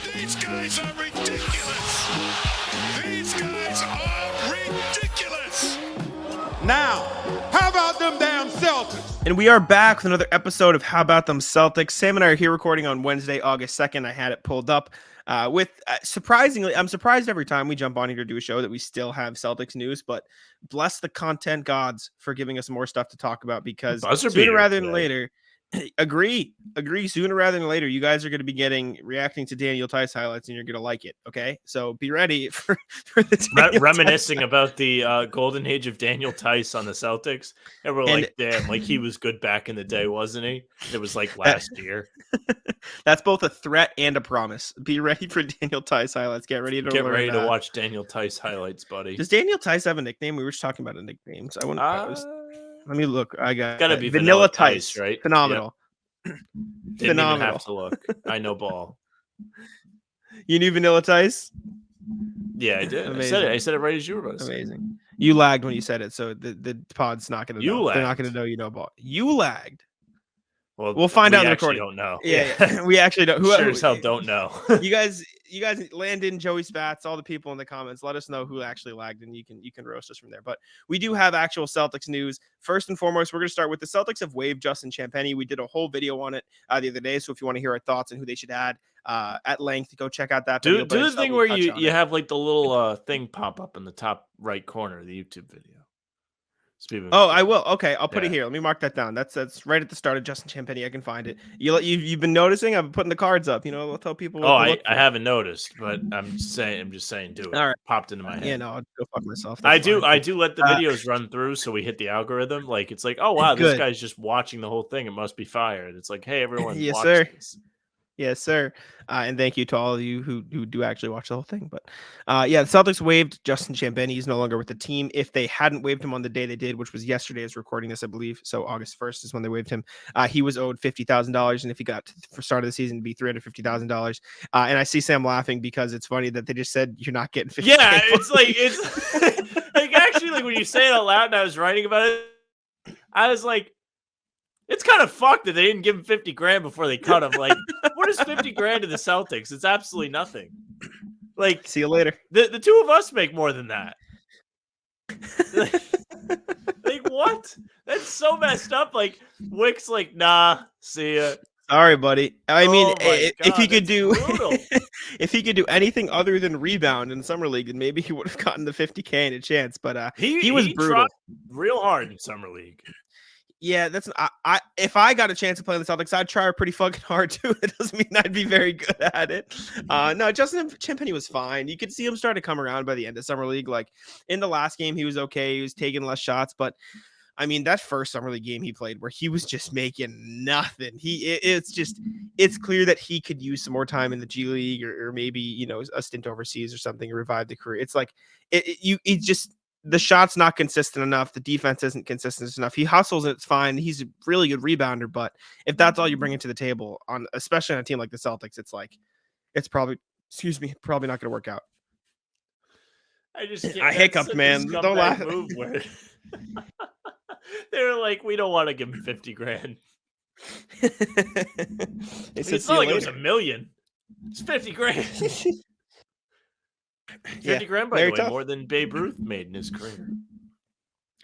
These guys are ridiculous. These guys are ridiculous. Now, how about them damn Celtics? And we are back with another episode of How About Them Celtics. Sam and I are here recording on Wednesday, August 2nd. I had it pulled up surprisingly, I'm surprised every time we jump on here to do a show that we still have Celtics news, but bless the content gods for giving us more stuff to talk about, because sooner rather than later, agree, sooner rather than later, you guys are going to be reacting to Daniel Tice highlights and you're going to like it. Okay. So be ready for the reminiscing about the golden age of Daniel Tice on the Celtics. And we're like, damn, like he was good back in the day, wasn't he? It was like last year. That's both a threat and a promise. Be ready for Daniel Tice highlights. Get ready to watch Daniel Tice highlights, buddy. Does Daniel Tice have a nickname? We were just talking about a nickname. So I wouldn't let me look. I got gotta be Vanilla Tice, right? Phenomenal. Yep. Didn't even have to look. I know ball. You knew Vanilla Tice? Yeah, I did. Amazing. I said it right as you were about to say. Amazing. You lagged when you said it, so the pod's not going to know. They're not going to know you know ball. You lagged. Well, we'll find out in the recording. Don't know. Yeah. We actually don't. Sure as hell don't know. You guys, Landon, Joey Spats, all the people in the comments, let us know who actually lagged, and you can roast us from there. But we do have actual Celtics news. First and foremost, we're going to start with the Celtics have waived Justin Champagnie. We did a whole video on it the other day, so if you want to hear our thoughts and who they should add at length, go check out that video. Do the thing where you have like the little thing pop up in the top right corner of the YouTube video. Oh, I will. Okay, I'll put it here. Let me mark that down. That's right at the start of Justin Champagnie. I can find it. You've been noticing? I'm putting the cards up. I'll tell people. I haven't noticed, but I'm just saying, do it. All right, popped into my head. Yeah, no, I'll go fuck myself. I do let the videos run through, so we hit the algorithm. Like it's like, oh wow, this guy's just watching the whole thing. It must be fire. And it's like, hey, everyone, yes, watch sir. This. Yes, sir. And thank you to all of you who do actually watch the whole thing. But the Celtics waived Justin Champagnie. He's no longer with the team. If they hadn't waived him on the day they did, which was yesterday as recording this, I believe. So August 1st is when they waived him. He was owed $50,000. And if he got for start of the season, it'd be $350,000. And I see Sam laughing because it's funny that they just said you're not getting $50,000. Yeah, it's like actually, like when you say it out loud and I was writing about it, I was like, it's kind of fucked that they didn't give him $50,000 before they cut him. Like, what is $50,000 to the Celtics? It's absolutely nothing. Like, see you later. The two of us make more than that. Like, what? That's so messed up. Like, Wick's like, nah, see ya. Sorry, buddy. I mean, if he could do if he could do anything other than rebound in summer league, then maybe he would have gotten the $50,000 and a chance. But he was brutal, real hard in summer league. Yeah, that's I. If I got a chance to play in the Celtics, I'd try pretty fucking hard too. It doesn't mean I'd be very good at it. No, Justin Champagnie was fine. You could see him start to come around by the end of summer league. Like in the last game, he was okay. He was taking less shots, but I mean that first summer league game he played, where he was just making nothing. It's clear that he could use some more time in the G League or maybe a stint overseas or something to revive the career. It's like the shot's not consistent enough. The defense isn't consistent enough. He hustles and it's fine. He's a really good rebounder, but if that's all you bring into the table, especially on a team like the Celtics, it's like it's probably not going to work out. I hiccuped, man. Don't laugh. They were like, we don't want to give him $50,000. It's not like it was $1 million. It's $50,000. $50,000, by the way, more than Babe Ruth made in his career.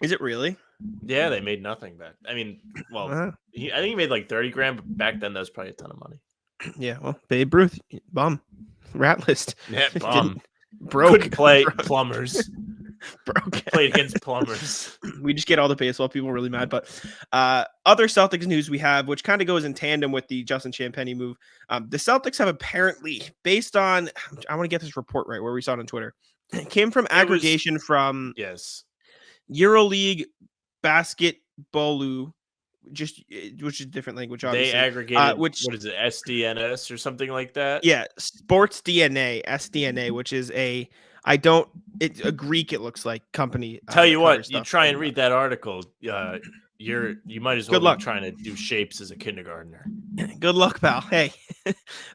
Is it really? Yeah, they made nothing back. I mean, well, I think he made like $30,000, but back then that was probably a ton of money. Yeah, well, Babe Ruth, bum, rat list. Yeah, bum. Broke. Couldn't play plumbers. Broke. Played against plumbers. We just get all the baseball people really mad. But other Celtics news we have, which kind of goes in tandem with the Justin Champagnie move. The Celtics have apparently, based on, I want to get this report right, where we saw it on Twitter. It came from aggregation from EuroLeague Basketball, which is a different language, obviously. They aggregated, what is it, SDNS or something like that? Yeah, Sports DNA, SDNA, which is a Greek, it looks like, company. Tell you what, you try and read that article, you might as well Good be luck. trying to do shapes as a kindergartner. Good luck, pal. Hey.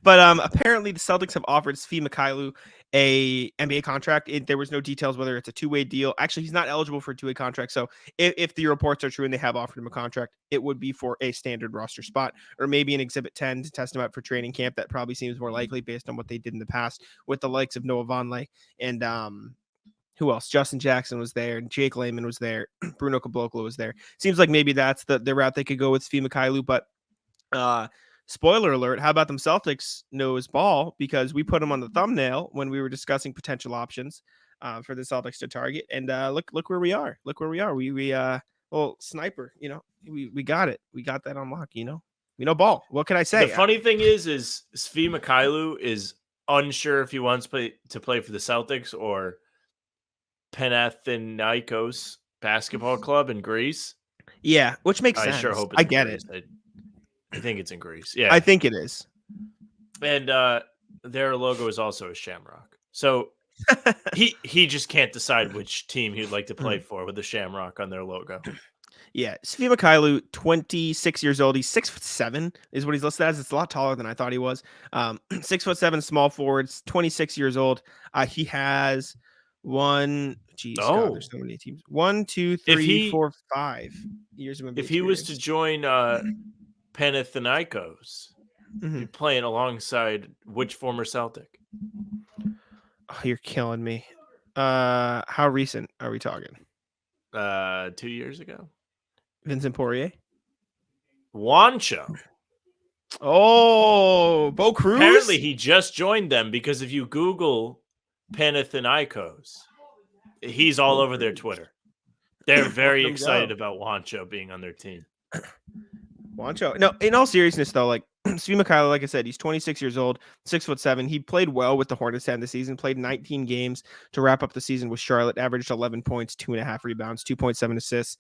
But apparently the Celtics have offered Svi Mykhailiuk a NBA contract. There was no details whether it's a two-way deal. Actually, he's not eligible for a two-way contract. So if the reports are true and they have offered him a contract, it would be for a standard roster spot or maybe an Exhibit 10 to test him out for training camp. That probably seems more likely based on what they did in the past with the likes of Noah Vonleh and who else? Justin Jackson was there, and Jake Layman was there, Bruno Caboclo was there. Seems like maybe that's the route they could go with Svi Mykhailiuk, but spoiler alert, how about them Celtics know his ball because we put him on the thumbnail when we were discussing potential options for the Celtics to target. And look where we are. Look where we are. We well, sniper, we got it. We got that on lock, we know ball. What can I say? The funny thing is Svi Mykhailiuk is unsure if he wants to play for the Celtics or Panathinaikos Basketball Club in Greece. Yeah, which makes sense. I sure hope I get it. I think it's in Greece. Yeah, I think it is. And their logo is also a shamrock. So he just can't decide which team he'd like to play for with the shamrock on their logo. Yeah, Svi Mykhailiuk, 26 years old. He's 6'7" is what he's listed as. It's a lot taller than I thought he was. 6'7", small forwards, 26 years old. He has God, there's so many teams. 1, 2, 3, 4, 5 years of NBA If he was to join Panathinaikos, be playing alongside which former Celtic? Oh, you're killing me. How recent are we talking? 2 years ago. Vincent Poirier? Juancho. Oh, Bo Cruz? Apparently he just joined them because if you Google Panathinaikos, he's all over their Twitter. They're very excited about Juancho being on their team. Juancho. No, in all seriousness, though, like Svi Mykhailiuk, like I said, he's 26 years old, 6'7". He played well with the Hornets to end the season, played 19 games to wrap up the season with Charlotte, averaged 11 points, 2.5 rebounds, 2.7 assists.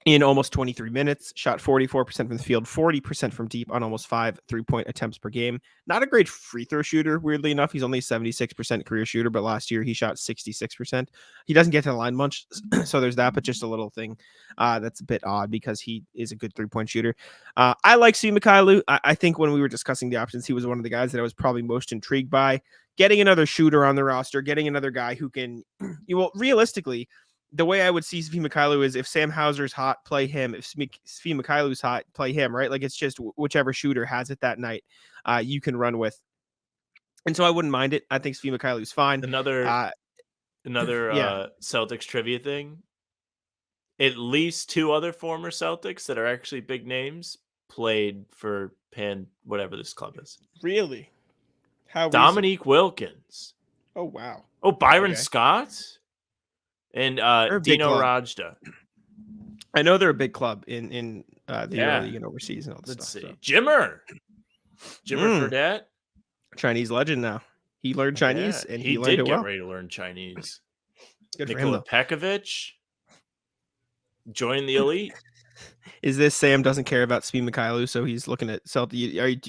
In almost 23 minutes, shot 44% from the field, 40% from deep on almost 5 3-point attempts per game. Not a great free throw shooter, weirdly enough. He's only a 76% career shooter, but last year he shot 66%. He doesn't get to the line much, so there's that, but just a little thing that's a bit odd because he is a good 3-point shooter. I like Svi Mykhailiuk. I think when we were discussing the options, he was one of the guys that I was probably most intrigued by. Getting another shooter on the roster, getting another guy who can, realistically, the way I would see Svi Mykhailiuk is if Sam Hauser's hot, play him. If Svi Mykhailiuk's hot, play him, right? Like it's just whichever shooter has it that night, you can run with. And so I wouldn't mind it. I think Svi Mykhailiuk's fine. Another Celtics trivia thing. At least 2 other former Celtics that are actually big names played for whatever this club is. Really? How Dominique Wilkins. Oh, wow. Oh, Byron Scott? And Dino Rajda. I know they're a big club in the EuroLeague and overseas and all this stuff. Let's see. Jimmer Fredette. Chinese legend now. He learned Chinese and he learned did it get well. ready to learn Chinese. Good for him, Nikola though. Pekovic joined the elite. Is this Sam doesn't care about Svi Mykhailiuk, so he's looking at Celtic? Are you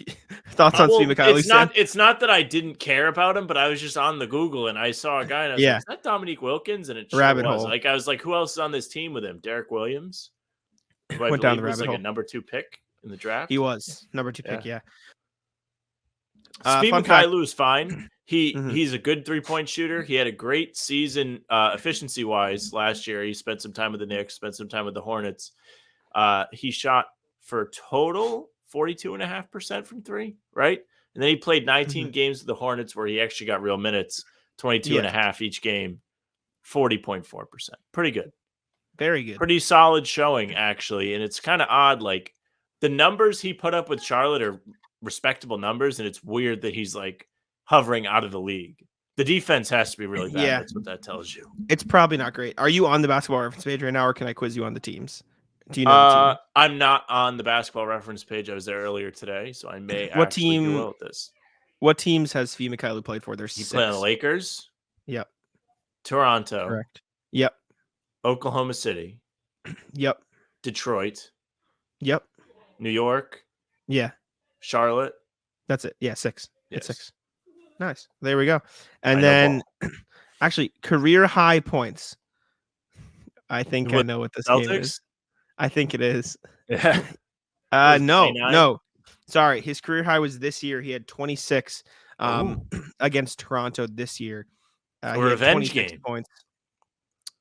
thoughts on Svi Mykhailiuk? It's not that I didn't care about him, but I was just on the Google and I saw a guy and I was like, is that Dominique Wilkins? And it sure rabbit was. hole. Like I was like, who else is on this team with him? Derek Williams, who I went down the was rabbit like hole. a number 2 pick in the draft. He was number 2 pick. Yeah. Svi Mykhailiuk is fine. He's a good 3-point shooter. He had a great season efficiency wise last year. He spent some time with the Knicks, spent some time with the Hornets. He shot for total 42.5% from 3, right? And then he played 19 games with the Hornets where he actually got real minutes, 22.5 each game, 40.4%. Pretty good. Very good. Pretty solid showing, actually. And it's kind of odd. Like the numbers he put up with Charlotte are respectable numbers. And it's weird that he's like hovering out of the league. The defense has to be really bad. Yeah. That's what that tells you. It's probably not great. Are you on the basketball reference page right now, or can I quiz you on the teams? Do you know the team? I'm not on the basketball reference page. I was there earlier today, so I may do well at this. What teams has Svi Mykhailiuk played for? There's 6. He played on the Lakers. Yep. Toronto. Correct. Yep. Oklahoma City. Yep. Detroit. Yep. New York. Yeah. Charlotte. That's it. Yeah, 6. Yes. It's 6. Nice. There we go. And then actually career high points. I think I know what this game is. I think it is. Yeah. Was it No, 29? no. Sorry, his career high was this year. He had 26 Ooh. against Toronto this year. A He had revenge 26 game. points.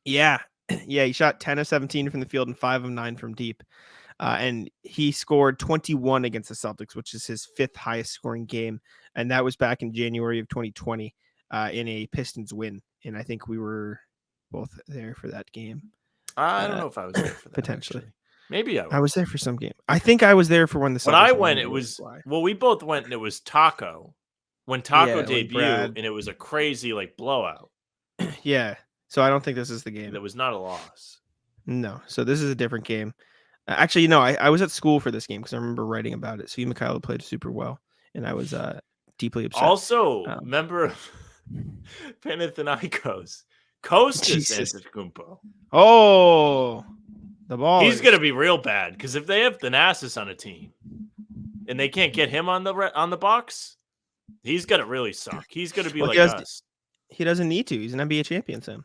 Yeah. Yeah, he shot 10 of 17 from the field and 5 of 9 from deep. And he scored 21 against the Celtics, which is his 5th highest scoring game. And that was back in January of 2020 in a Pistons win. And I think we were both there for that game. I don't know if I was there for that. Potentially. Actually. Maybe I was there for some game. I think I was there for when the Celtics When I won, went, but it was why. well, we both went, and it was Taco. When Taco Yeah, when debuted, Brad- and it was a crazy like blowout. Yeah. So I don't think this is the game. That was not a loss. No. So this is a different game. Actually, you know, I was at school for this game because I remember writing about it. Svi Mykhailiuk played super well, and I was deeply upset. Also, member of Panathinaikos, Kostas Jesus. Antetokounmpo. Oh, the ball. He's gonna be real bad because if they have Thanasis on a team and they can't get him on the box, he's gonna really suck. He's gonna be like us. He doesn't need to. He's an NBA champion, Sam.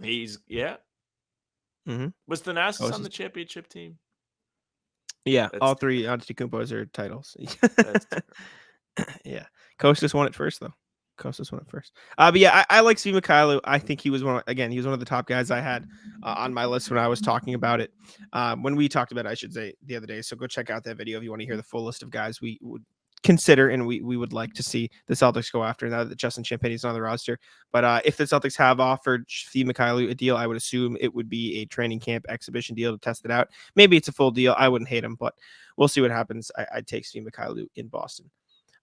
He's Mm-hmm. Was Thanasis Kostas. on the championship team? Yeah, That's all 3 Antetokounmpos are titles. That's Yeah, Kostas won it first though. Kostas won it first. But yeah, I like Svi Mykhailiuk. I think he was one of the top guys I had on my list when I was talking about it. When we talked about it, I should say, the other day. So go check out that video if you want to hear the full list of guys we would consider and we would like to see the Celtics go after now that Justin Champagnie is on the roster. But if the Celtics have offered Svi Mykhailiuk a deal, I would assume it would be a training camp exhibition deal to test it out. Maybe it's a full deal. I wouldn't hate him, but we'll see what happens. I'd take Svi Mykhailiuk in Boston.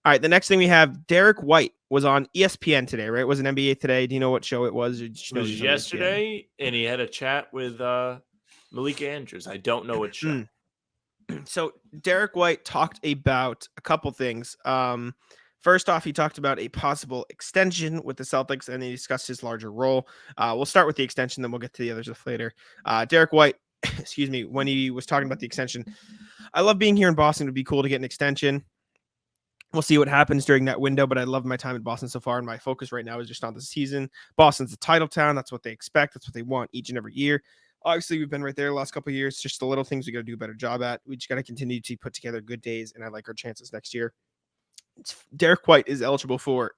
All right, the next thing we have, Derrick White was on ESPN today, right? It was an NBA Today. Do you know what show it was? It was yesterday, and he had a chat with Malik Andrews. I don't know what show. So Derrick White talked about a couple things. First off, he talked about a possible extension with the Celtics, and he discussed his larger role. We'll start with the extension, then we'll get to the others later. Derrick White, excuse me, when he was talking about the extension, I love being here in Boston. It would be cool to get an extension. We'll see what happens during that window, but I love my time in Boston so far, and my focus right now is just on the season. Boston's a title town. That's what they expect. That's what they want each and every year. Obviously, we've been right there the last couple of years. Just the little things we got to do a better job at. We just got to continue to put together good days, and I like our chances next year. Derrick White is eligible for,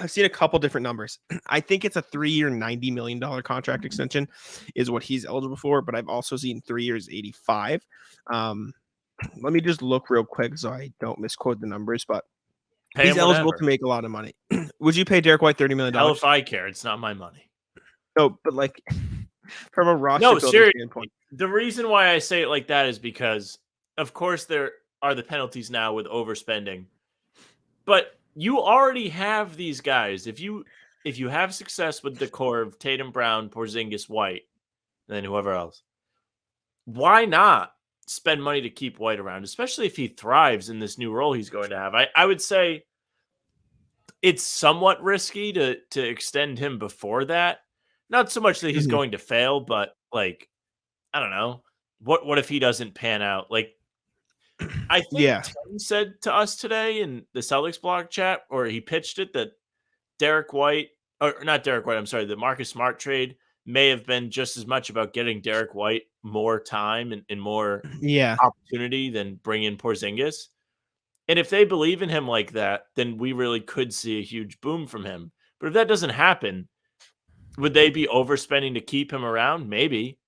I've seen a couple different numbers. I think it's a 3-year, $90 million contract extension is what he's eligible for, but I've also seen 3 years, 85. Let me just look real quick so I don't misquote the numbers, but he's eligible to make a lot of money. Would you pay Derrick White $30 million? Hell if I care. It's not my money. No, but like from a roster standpoint. The reason why I say it like that is because, of course, there are the penalties now with overspending. But you already have these guys. If you have success with the core of Tatum, Brown, Porzingis, White, and then whoever else, why not spend money to keep White around, especially if he thrives in this new role he's going to have? I would say it's somewhat risky to extend him before that. Not so much that he's going to fail, but like, I don't know. What if he doesn't pan out? Like, I think Tim said to us today in the Celtics blog chat, or he pitched it, that Derrick White, or not Derrick White, I'm sorry, the Marcus Smart trade may have been just as much about getting Derrick White more time and more opportunity than bring in Porzingis. And if they believe in him like that, then we really could see a huge boom from him. But if that doesn't happen, would they be overspending to keep him around? Maybe.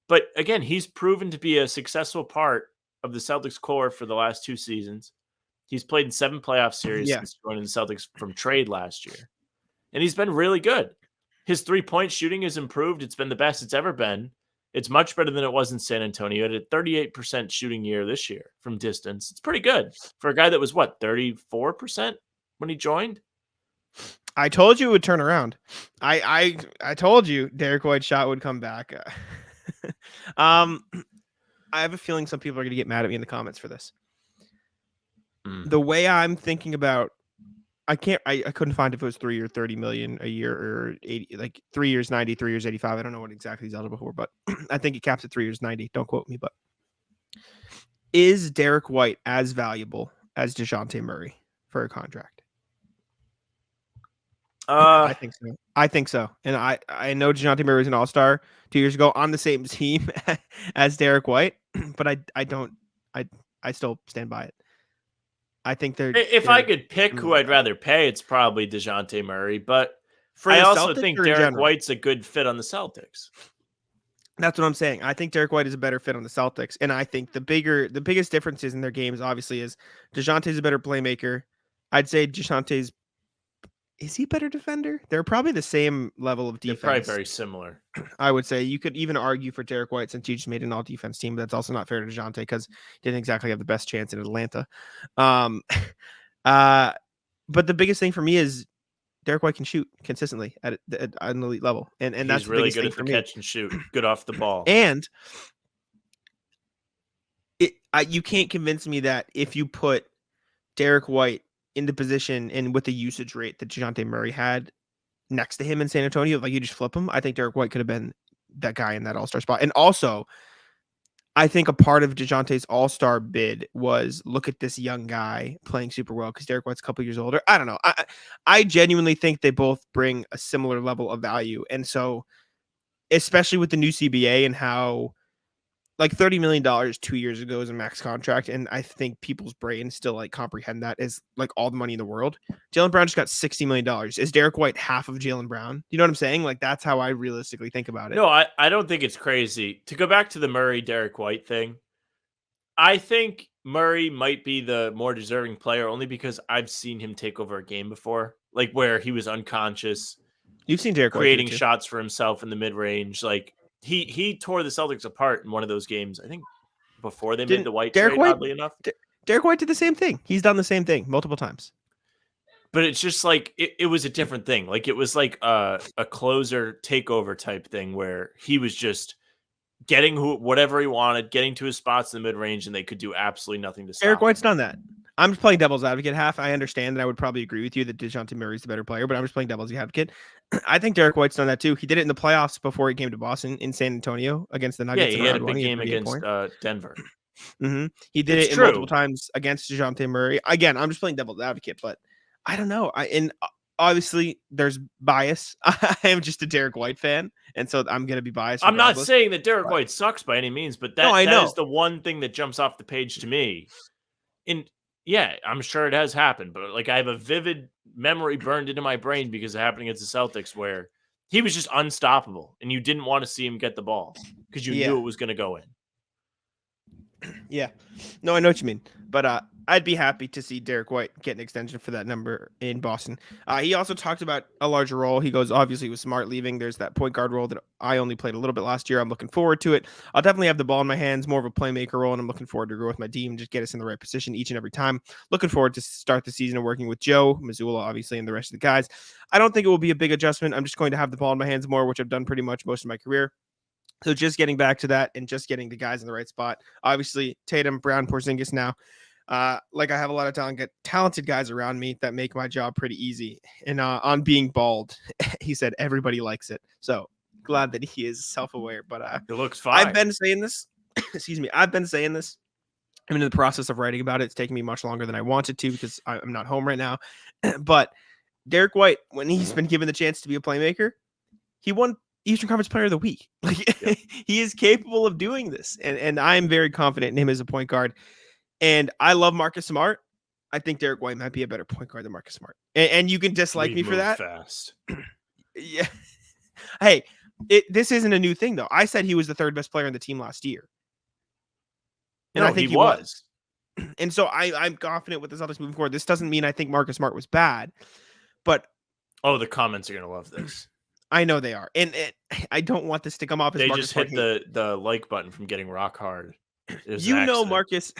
But again, he's proven to be a successful part of the Celtics core for the last 2 seasons. He's played in 7 playoff series since joining the Celtics from trade last year. And he's been really good. His 3-point shooting has improved. It's been the best it's ever been. It's much better than it was in San Antonio. He had a 38% shooting year this year from distance. It's pretty good for a guy that was, 34% when he joined? I told you it would turn around. I told you Derrick White's shot would come back. I have a feeling some people are going to get mad at me in the comments for this. The way I'm thinking about, I couldn't find if it was 3 or 30 million a year or 80, like 3 years, 90, 3 years, 85. I don't know what exactly he's eligible for, but I think it caps at 3 years, 90. Don't quote me, but is Derrick White as valuable as DeJounte Murray for a contract? I think so. And I know DeJounte Murray was an all-star 2 years ago on the same team as Derrick White. but I still stand by it. I think If I could pick who I'd rather pay, it's probably DeJounte Murray. But for I the also Celtics think or in Derrick general? White's a good fit on the Celtics. That's what I'm saying. I think Derrick White is a better fit on the Celtics, and I think the biggest differences in their games obviously is DeJounte's a better playmaker. I'd say DeJounte's is he a better defender? They're probably the same level of They're defense. probably very similar. I would say you could even argue for Derrick White since you just made an all defense team, but that's also not fair to DeJounte because he didn't exactly have the best chance in Atlanta. But the biggest thing for me is Derrick White can shoot consistently at an elite level, and that's He's really good thing at for the me. catch and shoot, good off the ball, And you can't convince me that if you put Derrick White in the position and with the usage rate that DeJounte Murray had next to him in San Antonio, like you just flip him, I think Derrick White could have been that guy in that all-star spot. And also, I think a part of DeJounte's all-star bid was look at this young guy playing super well because Derrick White's a couple years older. I don't know. I genuinely think they both bring a similar level of value. And so, especially with the new CBA and how like $30 million 2 years ago is a max contract. And I think people's brains still like comprehend that as like all the money in the world. Jaylen Brown just got $60 million. Is Derrick White half of Jaylen Brown? You know what I'm saying? Like that's how I realistically think about it. No, I don't think it's crazy. To go back to the Murray Derrick White thing, I think Murray might be the more deserving player only because I've seen him take over a game before, like where he was unconscious. You've seen Derrick White creating shots for himself in the mid range. Like he tore the Celtics apart in one of those games. I think before they made the White Derrick trade, White, oddly enough. Derrick White did the same thing. He's done the same thing multiple times. But it's just like it was a different thing. Like it was like a closer takeover type thing where he was just getting whatever he wanted, getting to his spots in the mid range, and they could do absolutely nothing to stop Derrick White's him. done that. I'm just playing devil's advocate half. I understand that I would probably agree with you that DeJounte Murray's the better player, but I'm just playing devil's advocate. I think Derrick White's done that too. He did it in the playoffs before he came to Boston in San Antonio against the Nuggets. Yeah, he had a big game against Denver. Mm-hmm. He did it multiple times against DeJounte Murray. Again, I'm just playing devil's advocate, but I don't know. Obviously there's bias. I am just a Derrick White fan, and so I'm going to be biased. I'm not saying that Derrick White sucks by any means, but that is the one thing that jumps off the page to me. And yeah, I'm sure it has happened, but like I have a vivid memory burned into my brain because it happened against the Celtics where he was just unstoppable and you didn't want to see him get the ball because you knew it was going to go in. Yeah. No, I know what you mean. But I'd be happy to see Derrick White get an extension for that number in Boston. He also talked about a larger role. He goes, obviously, with Smart leaving, there's that point guard role that I only played a little bit last year. I'm looking forward to it. I'll definitely have the ball in my hands, more of a playmaker role, and I'm looking forward to grow with my team, just get us in the right position each and every time. Looking forward to start the season and working with Joe, Mazzulla, obviously, and the rest of the guys. I don't think it will be a big adjustment. I'm just going to have the ball in my hands more, which I've done pretty much most of my career. So just getting back to that and just getting the guys in the right spot. Obviously, Tatum, Brown, Porzingis now. Like I have a lot of talented guys around me that make my job pretty easy. And on being bald, he said everybody likes it. So glad that he is self-aware. But it looks fine. I've been saying this. Excuse me. I've been saying this. I'm in the process of writing about it. It's taking me much longer than I wanted to because I'm not home right now. But Derrick White, when he's been given the chance to be a playmaker, he won Eastern Conference Player of the Week. Like he is capable of doing this, and I'm very confident in him as a point guard. And I love Marcus Smart. I think Derrick White might be a better point guard than Marcus Smart. And you can dislike me for that. Fast. Yeah. Hey, this isn't a new thing though. I said he was the third best player on the team last year, and I think he was. And so I'm confident with the Celtics moving forward. This doesn't mean I think Marcus Smart was bad, but the comments are gonna love this. I know they are, and I don't want this to come off as they Marcus just Smart hit the like button from getting rock hard. Marcus,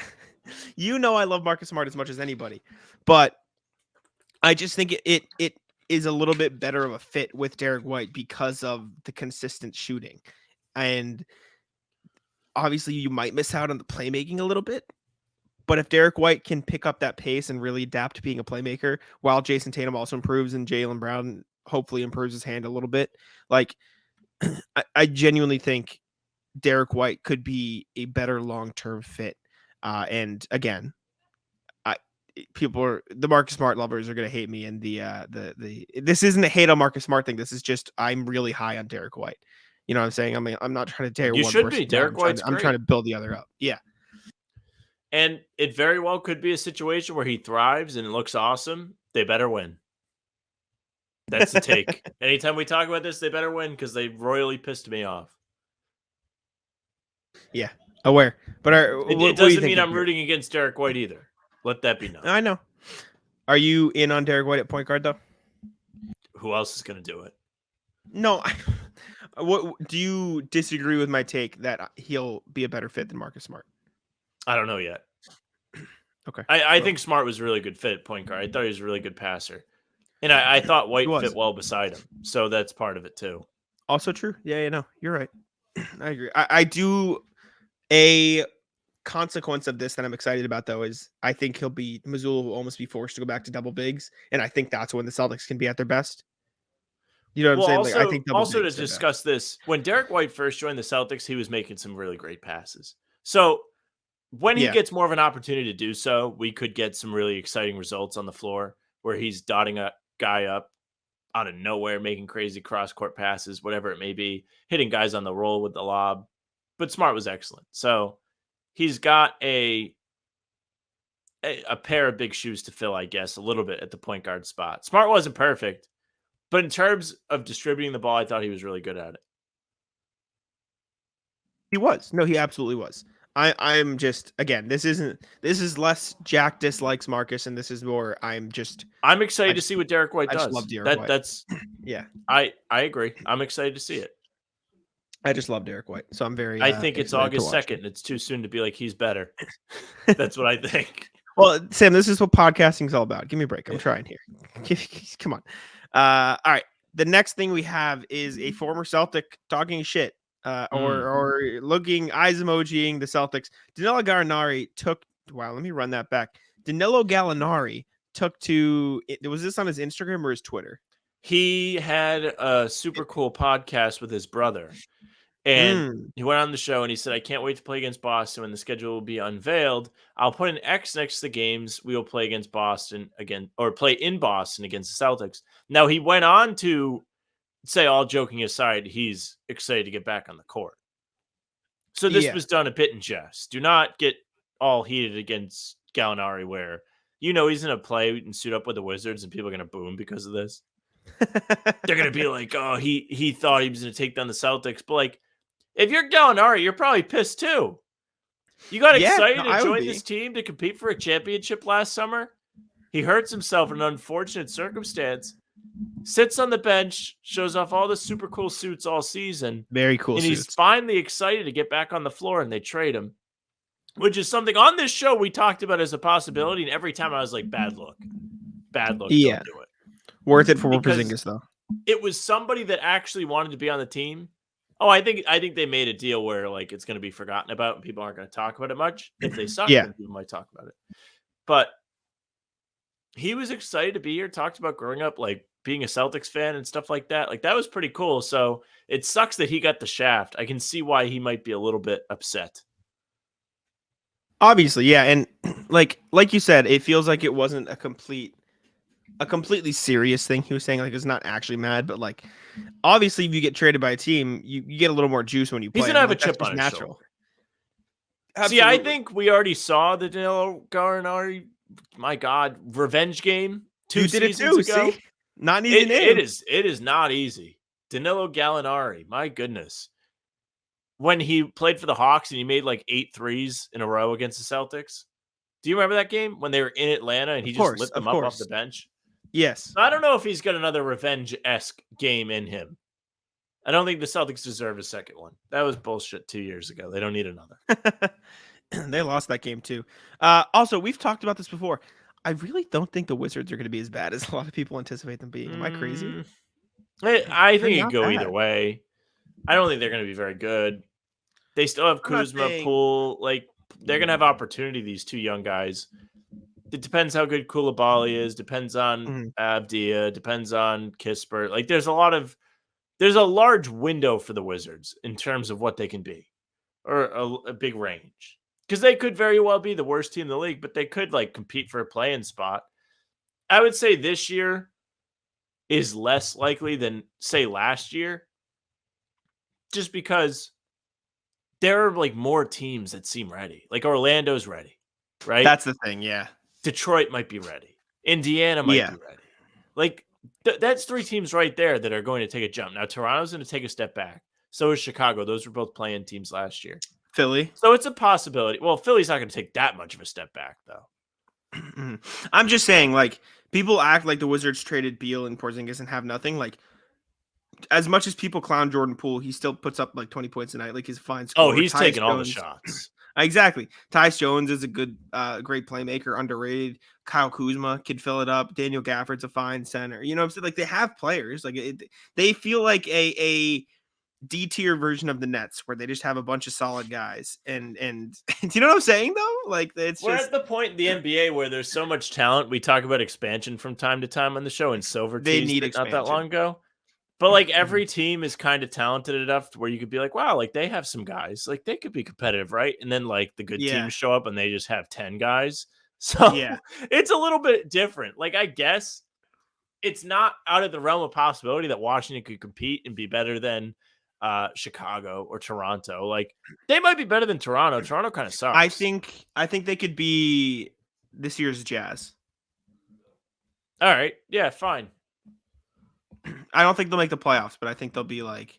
I love Marcus Smart as much as anybody, but I just think it is a little bit better of a fit with Derrick White because of the consistent shooting, and obviously you might miss out on the playmaking a little bit. But if Derrick White can pick up that pace and really adapt to being a playmaker, while Jason Tatum also improves and Jaylen Brown hopefully improves his hand a little bit, like I genuinely think Derrick White could be a better long-term fit. And again, the Marcus Smart lovers are going to hate me. And this isn't a hate on Marcus Smart thing. This is just, I'm really high on Derrick White. You know what I'm saying? I mean, I'm not trying to tear You one should person be. down. Derrick White's I'm trying to great. build the other up. Yeah. And it very well could be a situation where he thrives and it looks awesome. They better win. That's the take. Anytime we talk about this, they better win because they royally pissed me off. Yeah. Aware. But It doesn't mean I'm rooting against Derrick White either. Let that be known. I know. Are you in on Derrick White at point guard though? Who else is going to do it? No. What do you disagree with my take that he'll be a better fit than Marcus Smart? I don't know yet. Okay. I think Smart was a really good fit at point guard. I thought he was a really good passer. And I thought White fit well beside him. So that's part of it too. Also true. Yeah, no, you're right. I agree. I do. A consequence of this that I'm excited about, though, is I think Mazzulla will almost be forced to go back to double bigs. And I think that's when the Celtics can be at their best. You know what I'm saying? Also, like, I think also to discuss this, when Derrick White first joined the Celtics, he was making some really great passes. So when he gets more of an opportunity to do so, we could get some really exciting results on the floor where he's dotting a guy up out of nowhere, making crazy cross-court passes, whatever it may be, hitting guys on the roll with the lob. But Smart was excellent. So he's got a pair of big shoes to fill, I guess, a little bit at the point guard spot. Smart wasn't perfect. But in terms of distributing the ball, I thought he was really good at it. He was. No, he absolutely was. I'm just, again, this is less Jack dislikes Marcus, and this is more I'm excited to see what Derrick White does. I just love Derrick White. That's yeah. I agree. I'm excited to see it. I just love Derrick White. So I'm very I think it's August 2nd. And it's too soon to be like he's better. That's what I think. Well, Sam, this is what podcasting is all about. Give me a break. I'm trying here. Come on. All right. The next thing we have is a former Celtic talking shit or looking eyes emojiing the Celtics. Danilo Gallinari let me run that back. Danilo Gallinari was this on his Instagram or his Twitter? He had a super cool podcast with his brother. And he went on the show and he said, I can't wait to play against Boston when the schedule will be unveiled. I'll put an X next to the games we will play against Boston again, or play in Boston against the Celtics. Now, he went on to say, all joking aside, he's excited to get back on the court. So this was done a bit in jest. Do not get all heated against Gallinari where, he's going to play and suit up with the Wizards and people are going to boo him because of this. They're going to be like, oh, he thought he was going to take down the Celtics. But like, if you're Gallinari, you're probably pissed too. You got excited to join this team to compete for a championship last summer. He hurts himself in an unfortunate circumstance, sits on the bench, shows off all the super cool suits all season. Very cool and suits. He's finally excited to get back on the floor, and they trade him, which is something on this show we talked about as a possibility. And every time I was like, bad look. Don't do it. Worth it for Porzingis, though. It was somebody that actually wanted to be on the team. Oh, I think they made a deal where like it's going to be forgotten about and people aren't going to talk about it much. If they suck, then people might talk about it. But he was excited to be here, talked about growing up, like being a Celtics fan and stuff like that. Like that was pretty cool. So it sucks that he got the shaft. I can see why he might be a little bit upset. Obviously, yeah. And like you said, it feels like it wasn't a completely serious thing. He was saying like it's not actually mad, but like obviously if you get traded by a team, you get a little more juice when you play. He's gonna have a chip on his shoulder. Absolutely. See, I think we already saw the Danilo Gallinari, my God, revenge game 2 seasons ago. See? Not an easy name. It is not easy. Danilo Gallinari, my goodness. When he played for the Hawks and he made like 8 threes in a row against the Celtics. Do you remember that game when they were in Atlanta and he just lit them up off the bench? Yes. I don't know if he's got another revenge-esque game in him. I don't think the Celtics deserve a second one. That was bullshit 2 years ago. They don't need another. They lost that game too. Also, we've talked about this before. I really don't think the Wizards are going to be as bad as a lot of people anticipate them being. Am I crazy? I think it could go either way. I don't think they're going to be very good. They still have Kuzma, Poole. Like, they're going to have opportunity, these 2 young guys. It depends how good Koulibaly is. Depends on Avdia. Depends on Kispert. Like, there's a large window for the Wizards in terms of what they can be, or a big range. Because they could very well be the worst team in the league, but they could like compete for a play-in spot. I would say this year is less likely than say last year. just because there are like more teams that seem ready. Like Orlando's ready, right? That's the thing. Yeah. Detroit might be ready. Indiana might be ready. Like that's 3 teams right there that are going to take a jump. Now Toronto's going to take a step back. So is Chicago. Those were both playing teams last year. Philly. So it's a possibility. Well, Philly's not going to take that much of a step back, though. I'm just saying, like, people act like the Wizards traded Beal and Porzingis and have nothing. Like, as much as people clown Jordan Poole, he still puts up like 20 points a night. Like, he's a fine scorer. Oh, he's taking all the shots. Exactly. Tyus Jones is a good, great playmaker, underrated. Kyle Kuzma can fill it up. Daniel Gafford's a fine center. You know what I'm saying? Like, they have players. Like, they feel like a D-tier version of the Nets where they just have a bunch of solid guys. And do you know what I'm saying, though? Like, we're at the point in the NBA where there's so much talent. We talk about expansion from time to time on the show, and Silver they need expansion not that long ago. But like every team is kind of talented enough where you could be like, wow, like they have some guys, like they could be competitive, right? And then like the good teams show up and they just have 10 guys. So it's a little bit different. Like, I guess it's not out of the realm of possibility that Washington could compete and be better than Chicago or Toronto. Like, they might be better than Toronto. Toronto kind of sucks. I think they could be this year's Jazz. All right. Yeah, fine. I don't think they'll make the playoffs, but I think they'll be like,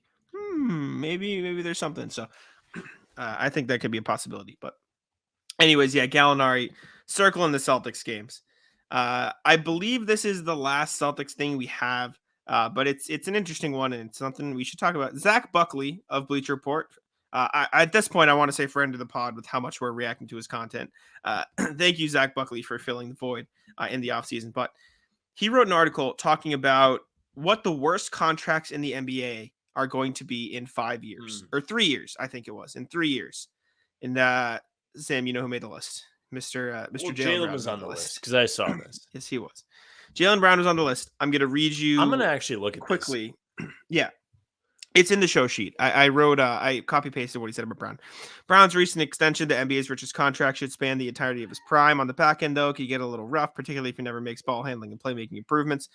maybe there's something. So I think that could be a possibility. But anyways, Gallinari circling the Celtics games. I believe this is the last Celtics thing we have, but it's an interesting one, and it's something we should talk about. Zach Buckley of Bleacher Report. At this point, I want to say friend of the pod with how much we're reacting to his content. Thank you, Zach Buckley, for filling the void in the offseason. But he wrote an article talking about what the worst contracts in the NBA are going to be in 5 years or 3 years. I think it was in 3 years. And Sam, you know who made the list? Mr. Jaylen was on the list because I saw this. Yes, he was. Jaylen Brown was on the list. I'm going to read you. I'm going to actually look at quickly. Yeah. It's in the show sheet. I wrote, I copy pasted what he said about Brown. Brown's recent extension to NBA's richest contract should span the entirety of his prime. On the back end, though, it could get a little rough, particularly if he never makes ball handling and playmaking improvements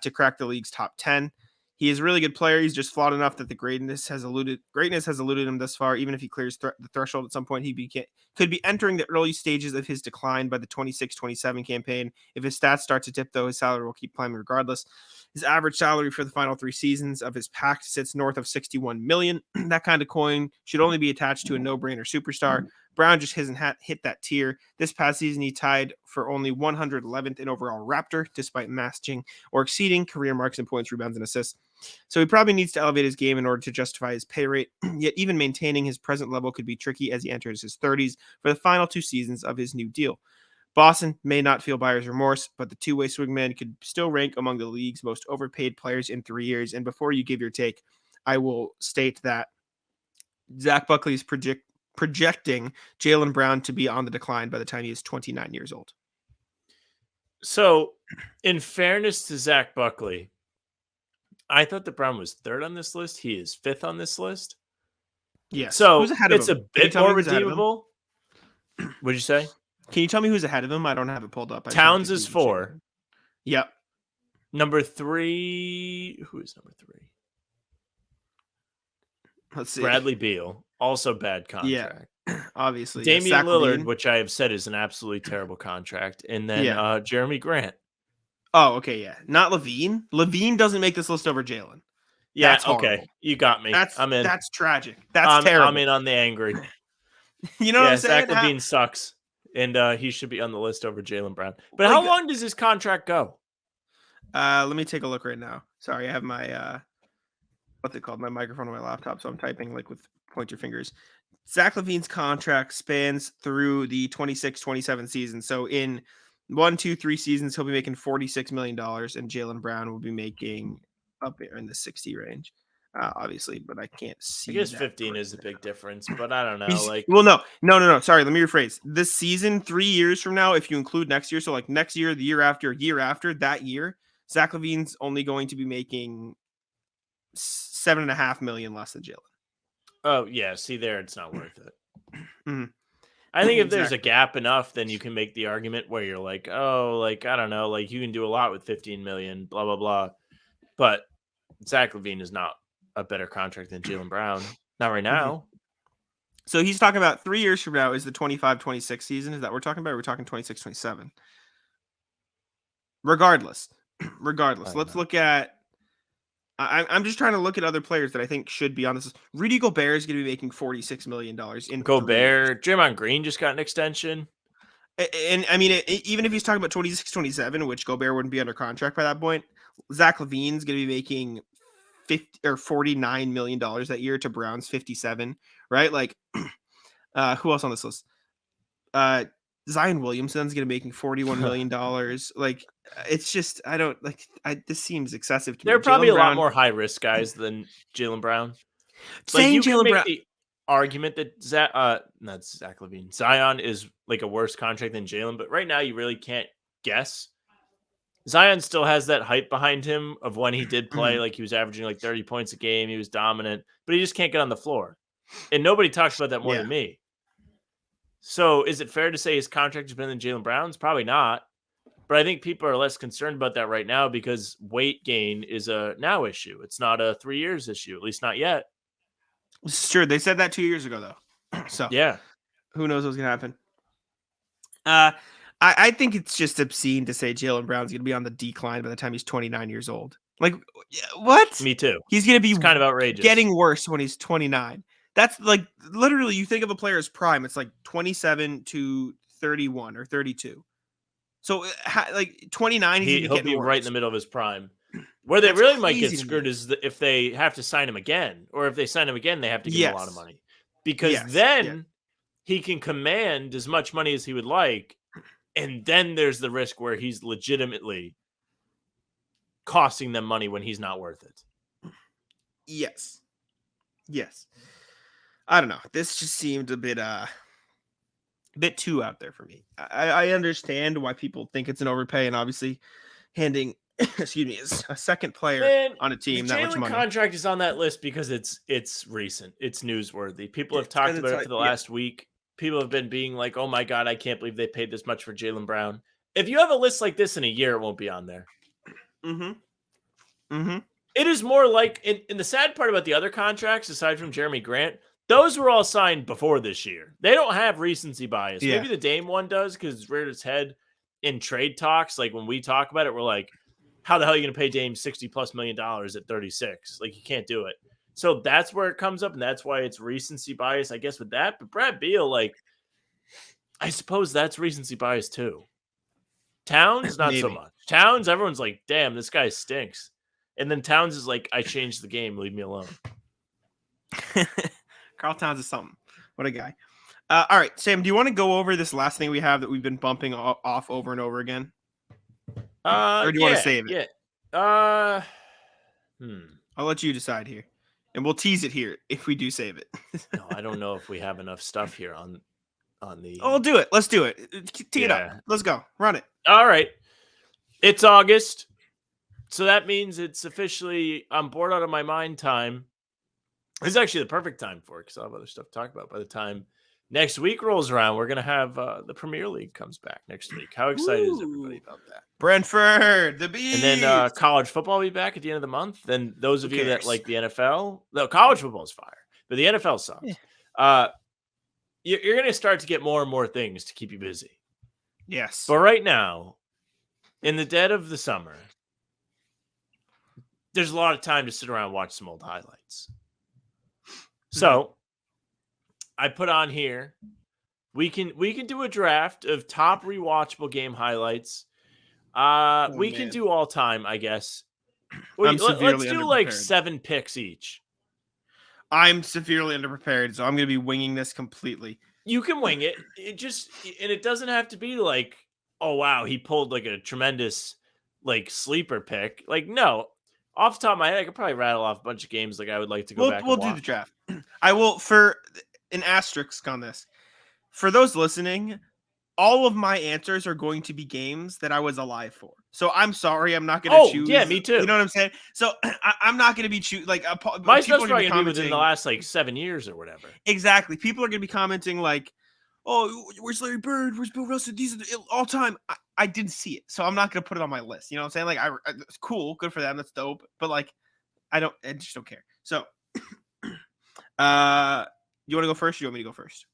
to crack the league's top 10. He is a really good player. He's just flawed enough that the greatness has eluded him thus far. Even if he clears the threshold at some point, could be entering the early stages of his decline by the 26-27 campaign. If his stats start to dip, though, his salary will keep climbing regardless. His average salary for the final 3 seasons of his pact sits north of $61 million. That kind of coin should only be attached to a no-brainer superstar. Brown just hasn't hit that tier. This past season, he tied for only 111th in overall Raptor, despite matching or exceeding career marks in points, rebounds, and assists. So he probably needs to elevate his game in order to justify his pay rate. Yet even maintaining his present level could be tricky as he enters his 30s for the final 2 seasons of his new deal. Boston may not feel buyer's remorse, but the two-way swingman could still rank among the league's most overpaid players in 3 years. And before you give your take, I will state that Zach Buckley is projecting Jaylen Brown to be on the decline by the time he is 29 years old. So, in fairness to Zach Buckley, I thought that Brown was 3rd on this list. He is 5th on this list. Yes. So who's ahead of it's him? A bit more redeemable. What'd you say? Can you tell me who's ahead of him? I don't have it pulled up. Towns is 4. Yep. Number 3. Who is number 3? Let's see. Bradley Beal. Also bad contract. Yeah, obviously. Damian Lillard, which I have said is an absolutely terrible contract. And then Jeremy Grant. Oh, okay, yeah. Not Levine. Levine doesn't make this list over Jaylen. Yeah, okay. You got me. I'm in. That's tragic. That's terrible. I'm in on the angry. You know what I'm saying? Zach Levine sucks. And he should be on the list over Jaylen Brown. But how long does his contract go? Let me take a look right now. Sorry, I have my what's it called? My microphone on my laptop, so I'm typing like with pointer fingers. Zach Levine's contract spans through the 26-27 season. So in 1, 2, 3 seasons, he'll be making $46 million, and Jaylen Brown will be making up there in the 60 range. Obviously, but I can't see. I guess 15 is a big difference, but I don't know. No. Sorry, let me rephrase. This season, 3 years from now, if you include next year, so like next year, the year after, that year, Zach Levine's only going to be making $7.5 million less than Jaylen. Oh yeah, see there, it's not worth it. Mm-hmm. I think if there's a gap enough, then you can make the argument where you're like, oh, like I don't know, like you can do a lot with 15 million, blah blah blah. But Zach Levine is not a better contract than Jaylen Brown. Not right Mhm. now. So he's talking about 3 years from now is the 25-26 season. Is that what we're talking about? Or we're talking 26-27. Regardless, let's look at. I'm just trying to look at other players that I think should be on this. Rudy Gobert is going to be making $46 million in 3 years. Gobert, Draymond Green just got an extension. And I mean, even if he's talking about 26-27, which Gobert wouldn't be under contract by that point, Zach LaVine's going to be making $49 million that year to Brown's 57, right? Like, who else on this list? Zion Williamson's going to be making $41 million. Like, it's just, I don't like, this seems excessive to me. There are probably Jaylen a Brown, lot more high risk guys than Jaylen Brown. saying you can Jaylen make Brown. the argument that not Zach LaVine, Zion is like a worse contract than Jaylen, but right now you really can't guess. Zion still has that hype behind him of when he did play, like he was averaging like 30 points a game, he was dominant, but he just can't get on the floor. And nobody talks about that more than me. So is it fair to say his contract is better than Jaylen Brown's? Probably not. But I think people are less concerned about that right now because weight gain is a now issue. It's not a 3 years issue, at least not yet. Sure, they said that 2 years ago, though. So Yeah. who knows what's going to happen? I think it's just obscene to say Jaylen Brown's going to be on the decline by the time he's 29 years old. Like, what? Me too. He's going to be It's kind of outrageous. getting worse when he's 29. That's like literally, you think of a player's prime, it's like 27 to 31 or 32. So, like 29, He'll be right in the middle of his prime. Where they That's really might get crazy to screwed me. is if they have to sign him again, or if they sign him again, they have to give him a lot of Yes. money. Because Yes, then he can command as much money as he would like, and then there's the risk where he's legitimately costing them money when he's not worth it. Yes. I don't know. This just seemed a bit too out there for me. I understand why people think it's an overpay, and obviously handing excuse me, a second player Man, on a team the that much Jaylen money. contract is on that list because it's recent. It's newsworthy. People have And talked it's about it like, for the last week. People have been being like, "Oh my god, I can't believe they paid this much for Jaylen Brown." If you have a list like this in a year, it won't be on there. It is more like, and the sad part about the other contracts, aside from Jeremy Grant, those were all signed before this year. They don't have recency bias. Yeah. Maybe the Dame one does because it's reared its head in trade talks. Like when we talk about it, we're like, how the hell are you going to pay Dame $60+ million at 36? Like you can't do it. So that's where it comes up, and that's why it's recency bias, I guess, with that. But Brad Beal, like, I suppose that's recency bias too. Towns, not so Maybe. much. Towns, everyone's like, damn, this guy stinks. And then Towns is like, I changed the game. Leave me alone. Karl Towns is something. What a guy. All right, Sam, do you want to go over this last thing we have that we've been bumping off over and over again? Or do you want to save it? Yeah. I'll let you decide here. And we'll tease it here if we do save it. No, I don't know if we have enough stuff here on the. Oh, we'll do it. Let's do it. Tee it up. Let's go. Run it. All right. It's August. So that means it's officially I'm bored out of my mind time. This is actually the perfect time for it because I'll have other stuff to talk about by the time next week rolls around. We're going to have the Premier League comes back next week. How excited is everybody about that? Brentford, the Bees. And then college football will be back at the end of the month. Then those of you that cares? like the NFL, no, college football is fire, but the NFL sucks. Yeah. You're going to start to get more and more things to keep you busy. Yes. But right now, in the dead of the summer, there's a lot of time to sit around and watch some old highlights. So I put on here, we can do a draft of top rewatchable game highlights. We can do all time, I guess. Let's do like 7 picks each. I'm severely underprepared, so I'm going to be winging this completely. You can wing it. And it doesn't have to be like, oh wow, he pulled like a tremendous like sleeper pick. Like no, off the top of my head, I could probably rattle off a bunch of games like I would like to go back. We'll do the draft. I will, for an asterisk on this. For those listening, all of my answers are going to be games that I was alive for. So I'm sorry, I'm not going to choose. Yeah, me too. You know what I'm saying? So I'm not going to be like my stuff's probably going to be within the last like 7 years or whatever. Exactly. People are going to be commenting like, "Oh, where's Larry Bird? Where's Bill Russell? These are the all time." I didn't see it, so I'm not going to put it on my list. You know what I'm saying? Like, it's cool, good for them, that's dope. But like, I just don't care. So, you want to go first? Or you want me to go first?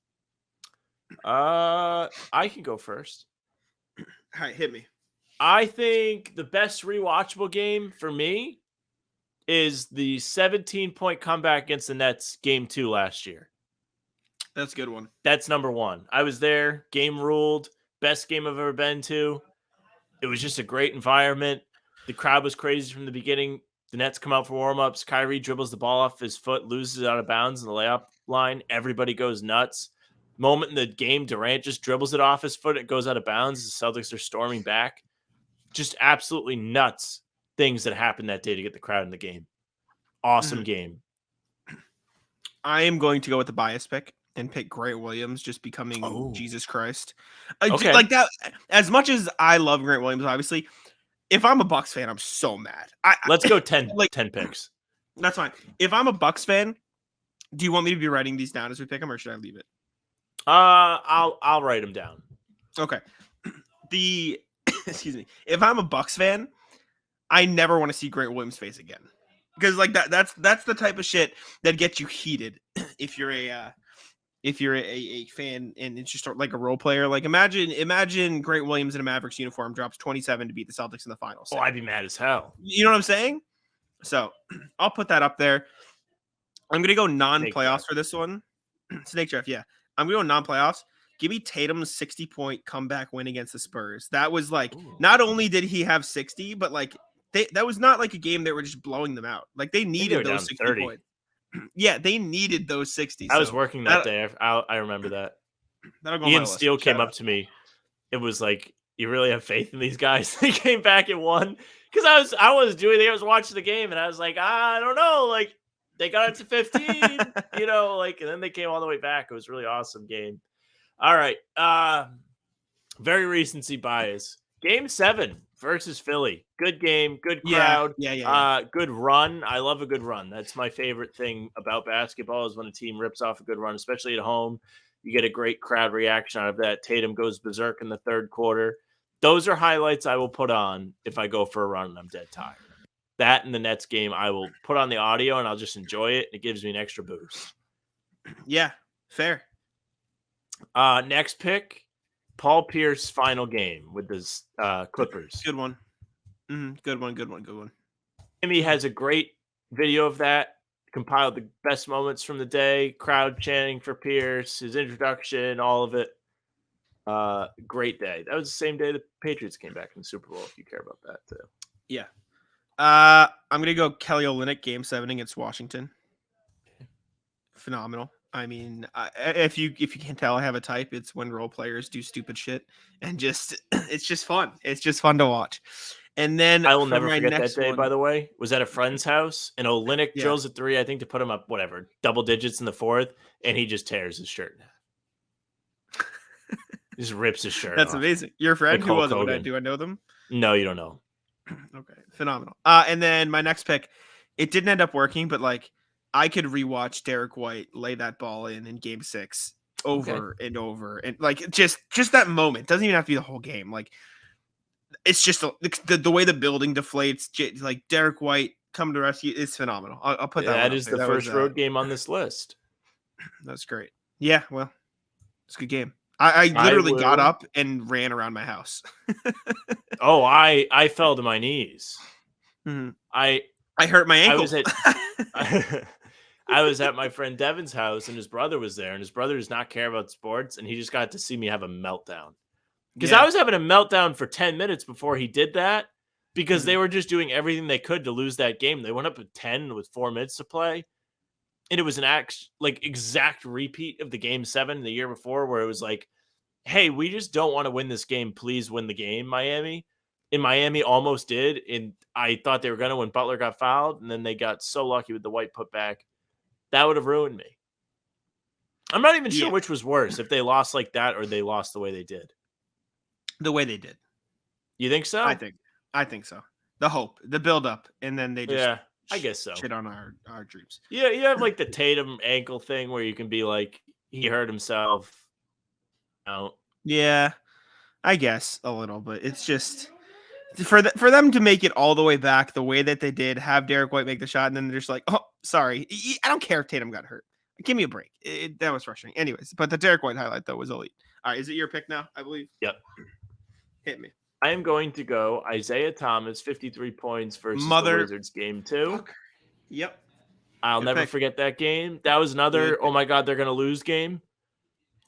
I can go first. All right, hit me. I think the best rewatchable game for me is the 17-point comeback against the Nets game 2 last year. That's a good one. That's number 1. I was there. Game ruled. Best game I've ever been to. It was just a great environment. The crowd was crazy from the beginning. The Nets come out for warm-ups. Kyrie dribbles the ball off his foot, loses it out of bounds in the layup line. Everybody goes nuts. Moment in the game, Durant just dribbles it off his foot. It goes out of bounds. The Celtics are storming back. Just absolutely nuts things that happened that day to get the crowd in the game. Awesome game. I am going to go with the bias pick and pick Grant Williams just becoming Jesus Christ. Okay. Like that, as much as I love Grant Williams, obviously, if I'm a Bucks fan, I'm so mad. Let's go 10 picks. That's fine. If I'm a Bucks fan, do you want me to be writing these down as we pick them, or should I leave it? I'll write them down. Okay. Excuse me. If I'm a Bucks fan, I never want to see Grant Williams' face again. Because like that's the type of shit that gets you heated if you're a fan and it's just like a role player. Like imagine Grant Williams in a Mavericks uniform drops 27 to beat the Celtics in the finals. Oh, I'd be mad as hell. You know what I'm saying? So I'll put that up there. I'm gonna go non-playoffs for this one. Snake draft, yeah. I'm gonna go non-playoffs. Give me Tatum's 60-point comeback win against the Spurs. That was like, not only did he have 60, but like that was not like a game that were just blowing them out. Like they needed those 60 30. points. Yeah, they needed those 60. I was working that day. I remember that. Ian Steele came up to me. It was like, you really have faith in these guys? They came back and won. Because I was watching the game and I was like, I don't know. Like they got it to 15, you know, like, and then they came all the way back. It was a really awesome game. All right. Very recency bias. Game 7 versus Philly. Good game, good crowd. Yeah. Good run. I love a good run. That's my favorite thing about basketball is when a team rips off a good run, especially at home. You get a great crowd reaction out of that. Tatum goes berserk in the third quarter. Those are highlights I will put on if I go for a run and I'm dead tired. That and the Nets game, I will put on the audio and I'll just enjoy it. It gives me an extra boost. Yeah, fair. Next pick, Paul Pierce final game with the Clippers. Good one. Good one. Jimmy has a great video of that, compiled the best moments from the day, crowd chanting for Pierce, his introduction, all of it. Great day. That was the same day the Patriots came back from the Super Bowl, if you care about that too. Yeah. I'm going to go Kelly Olynyk game 7 against Washington. Phenomenal. I mean, if you can't tell, I have a type. It's when role players do stupid shit and just it's just fun. It's just fun to watch. And then I will never forget that day. By the way, was at a friend's house and Olynyk drills a 3. I think to put him up double digits in the fourth, and he just tears his shirt. He just rips his shirt. That's off. Amazing. Your friend, like who was it? Do I know them? No, you don't know. Okay, phenomenal. And then my next pick, it didn't end up working, but like. I could rewatch Derrick White lay that ball in game 6 over and over. And like, just that moment doesn't even have to be the whole game. Like it's just the way the building deflates, like Derrick White come to rescue is phenomenal. I'll put that. That is the first road game on this list. That's great. Yeah. Well, it's a good game. I literally got up and ran around my house. I fell to my knees. Mm-hmm. I hurt my ankle. I was at my friend Devin's house and his brother was there, and his brother does not care about sports, and he just got to see me have a meltdown. Because I was having a meltdown for 10 minutes before he did that because they were just doing everything they could to lose that game. They went up at 10 with 4 minutes to play, and it was an exact repeat of the game 7 the year before where it was like, hey, we just don't want to win this game. Please win the game, Miami. And Miami almost did, and I thought they were going to when Butler got fouled, and then they got so lucky with the White putback. That would have ruined me. I'm not even sure which was worse, if they lost like that or they lost the way they did. The way they did. You think so? I think so. The hope, the build up, and then they just I guess so. Shit on our dreams. Yeah, you have like the Tatum ankle thing where you can be like, he hurt himself. Yeah, I guess a little, but it's just for them to make it all the way back the way that they did, have Derrick White make the shot, and then they're just like, oh, sorry. I don't care if Tatum got hurt. Give me a break. That was frustrating. Anyways, but the Derrick White highlight, though, was elite. All right, is it your pick now, I believe? Yep. Hit me. I am going to go Isaiah Thomas, 53 points versus the Wizards game 2. Yep. I'll Good never pick. forget that game. That was another, oh my God, they're going to lose game.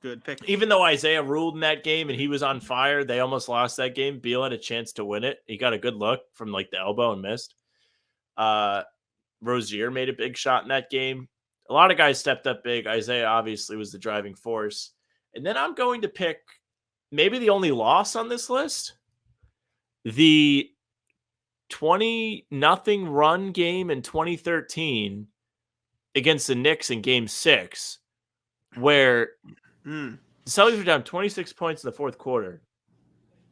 Good pick. Even though Isaiah ruled in that game and he was on fire, they almost lost that game. Beal had a chance to win it. He got a good look from like the elbow and missed. Rozier made a big shot in that game. A lot of guys stepped up big. Isaiah obviously was the driving force. And then I'm going to pick maybe the only loss on this list. The 20-0 run game in 2013 against the Knicks in game 6, where the Celtics were down 26 points in the fourth quarter,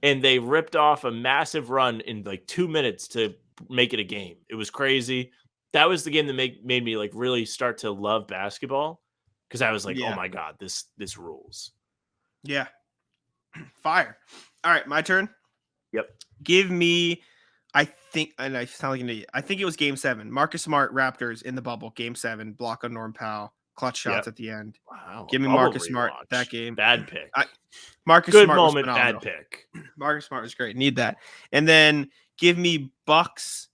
and they ripped off a massive run in like 2 minutes to make it a game. It was crazy. That was the game that made me like really start to love basketball, because I was like, oh my God, this rules. Yeah. Fire. All right, my turn. Yep. Give me, I think, and I sound like an idiot. I think it was game 7. Marcus Smart, Raptors in the bubble, game 7, block on Norm Powell, clutch shots at the end. Wow. Give me Marcus Smart that game. Bad pick. Marcus Good Smart moment, was bad pick. Marcus Smart was great. Need that. And then give me Bucks,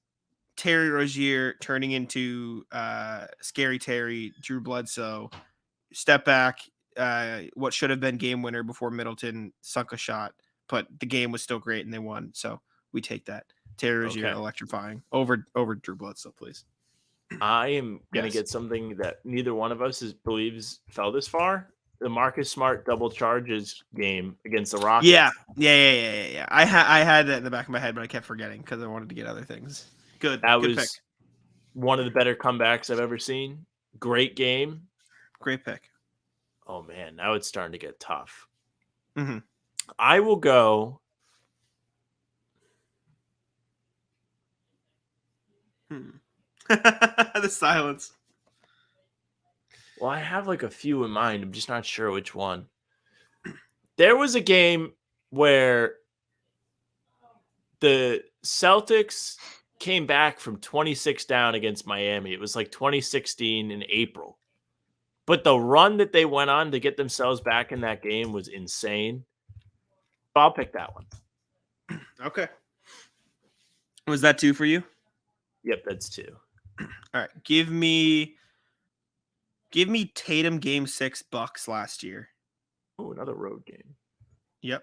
Terry Rozier turning into Scary Terry, Drew Bledsoe, step back, what should have been game winner before Middleton sunk a shot, but the game was still great and they won. So we take that. Terry Rozier electrifying over Drew Bledsoe, please. I am going to get something that neither one of us believes fell this far. The Marcus Smart double charges game against the Rockets. Yeah. I had that in the back of my head, but I kept forgetting because I wanted to get other things. Good. That Good was pick. One of the better comebacks I've ever seen. Great game. Great pick. Oh, man. Now it's starting to get tough. Mm-hmm. I will go. The silence. Well, I have like a few in mind. I'm just not sure which one. There was a game where the Celtics came back from 26 down against Miami. It was like 2016 in April. But the run that they went on to get themselves back in that game was insane. I'll pick that one. Okay. Was that 2 for you? Yep, that's 2. All right. Give me Tatum game 6 Bucks last year. Oh, another road game. Yep.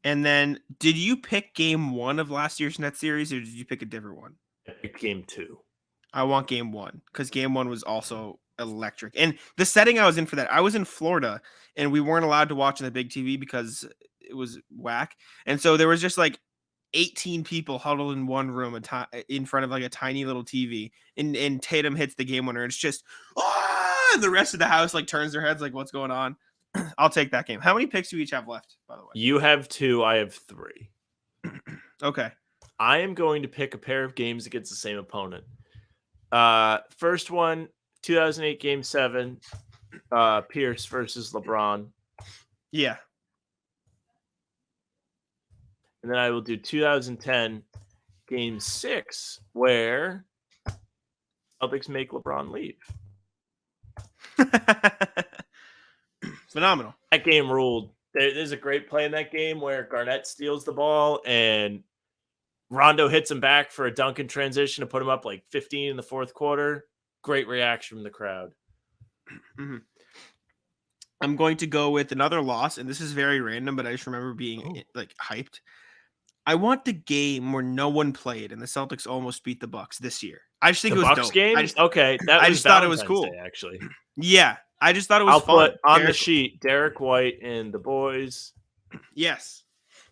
And then did you pick game 1 of last year's Net series or did you pick a different one? I picked game 2. I want game 1 because game 1 was also electric. And the setting I was in for that, I was in Florida and we weren't allowed to watch on the big TV because it was whack. And so there was just like 18 people huddled in one room in front of like a tiny little TV, and Tatum hits the game winner. And it's just, and the rest of the house like turns their heads like, what's going on? I'll take that game. How many picks do we each have left, by the way? You have 2. I have 3. Okay. I am going to pick a pair of games against the same opponent. First one, 2008 game 7, Pierce versus LeBron. Yeah. And then I will do 2010 game 6, where Celtics make LeBron leave. Phenomenal. That game ruled. There's a great play in that game where Garnett steals the ball and Rondo hits him back for a dunk in transition to put him up like 15 in the fourth quarter. Great reaction from the crowd. Mm-hmm. I'm going to go with another loss, and this is very random, but I just remember being like hyped. I want the game where no one played and the Celtics almost beat the Bucks this year. I just think the it was Bucks dope. game. I just thought it was cool. Day, actually, yeah, I just thought it was. I'll fun. put on the sheet Derrick White and the boys. Yes,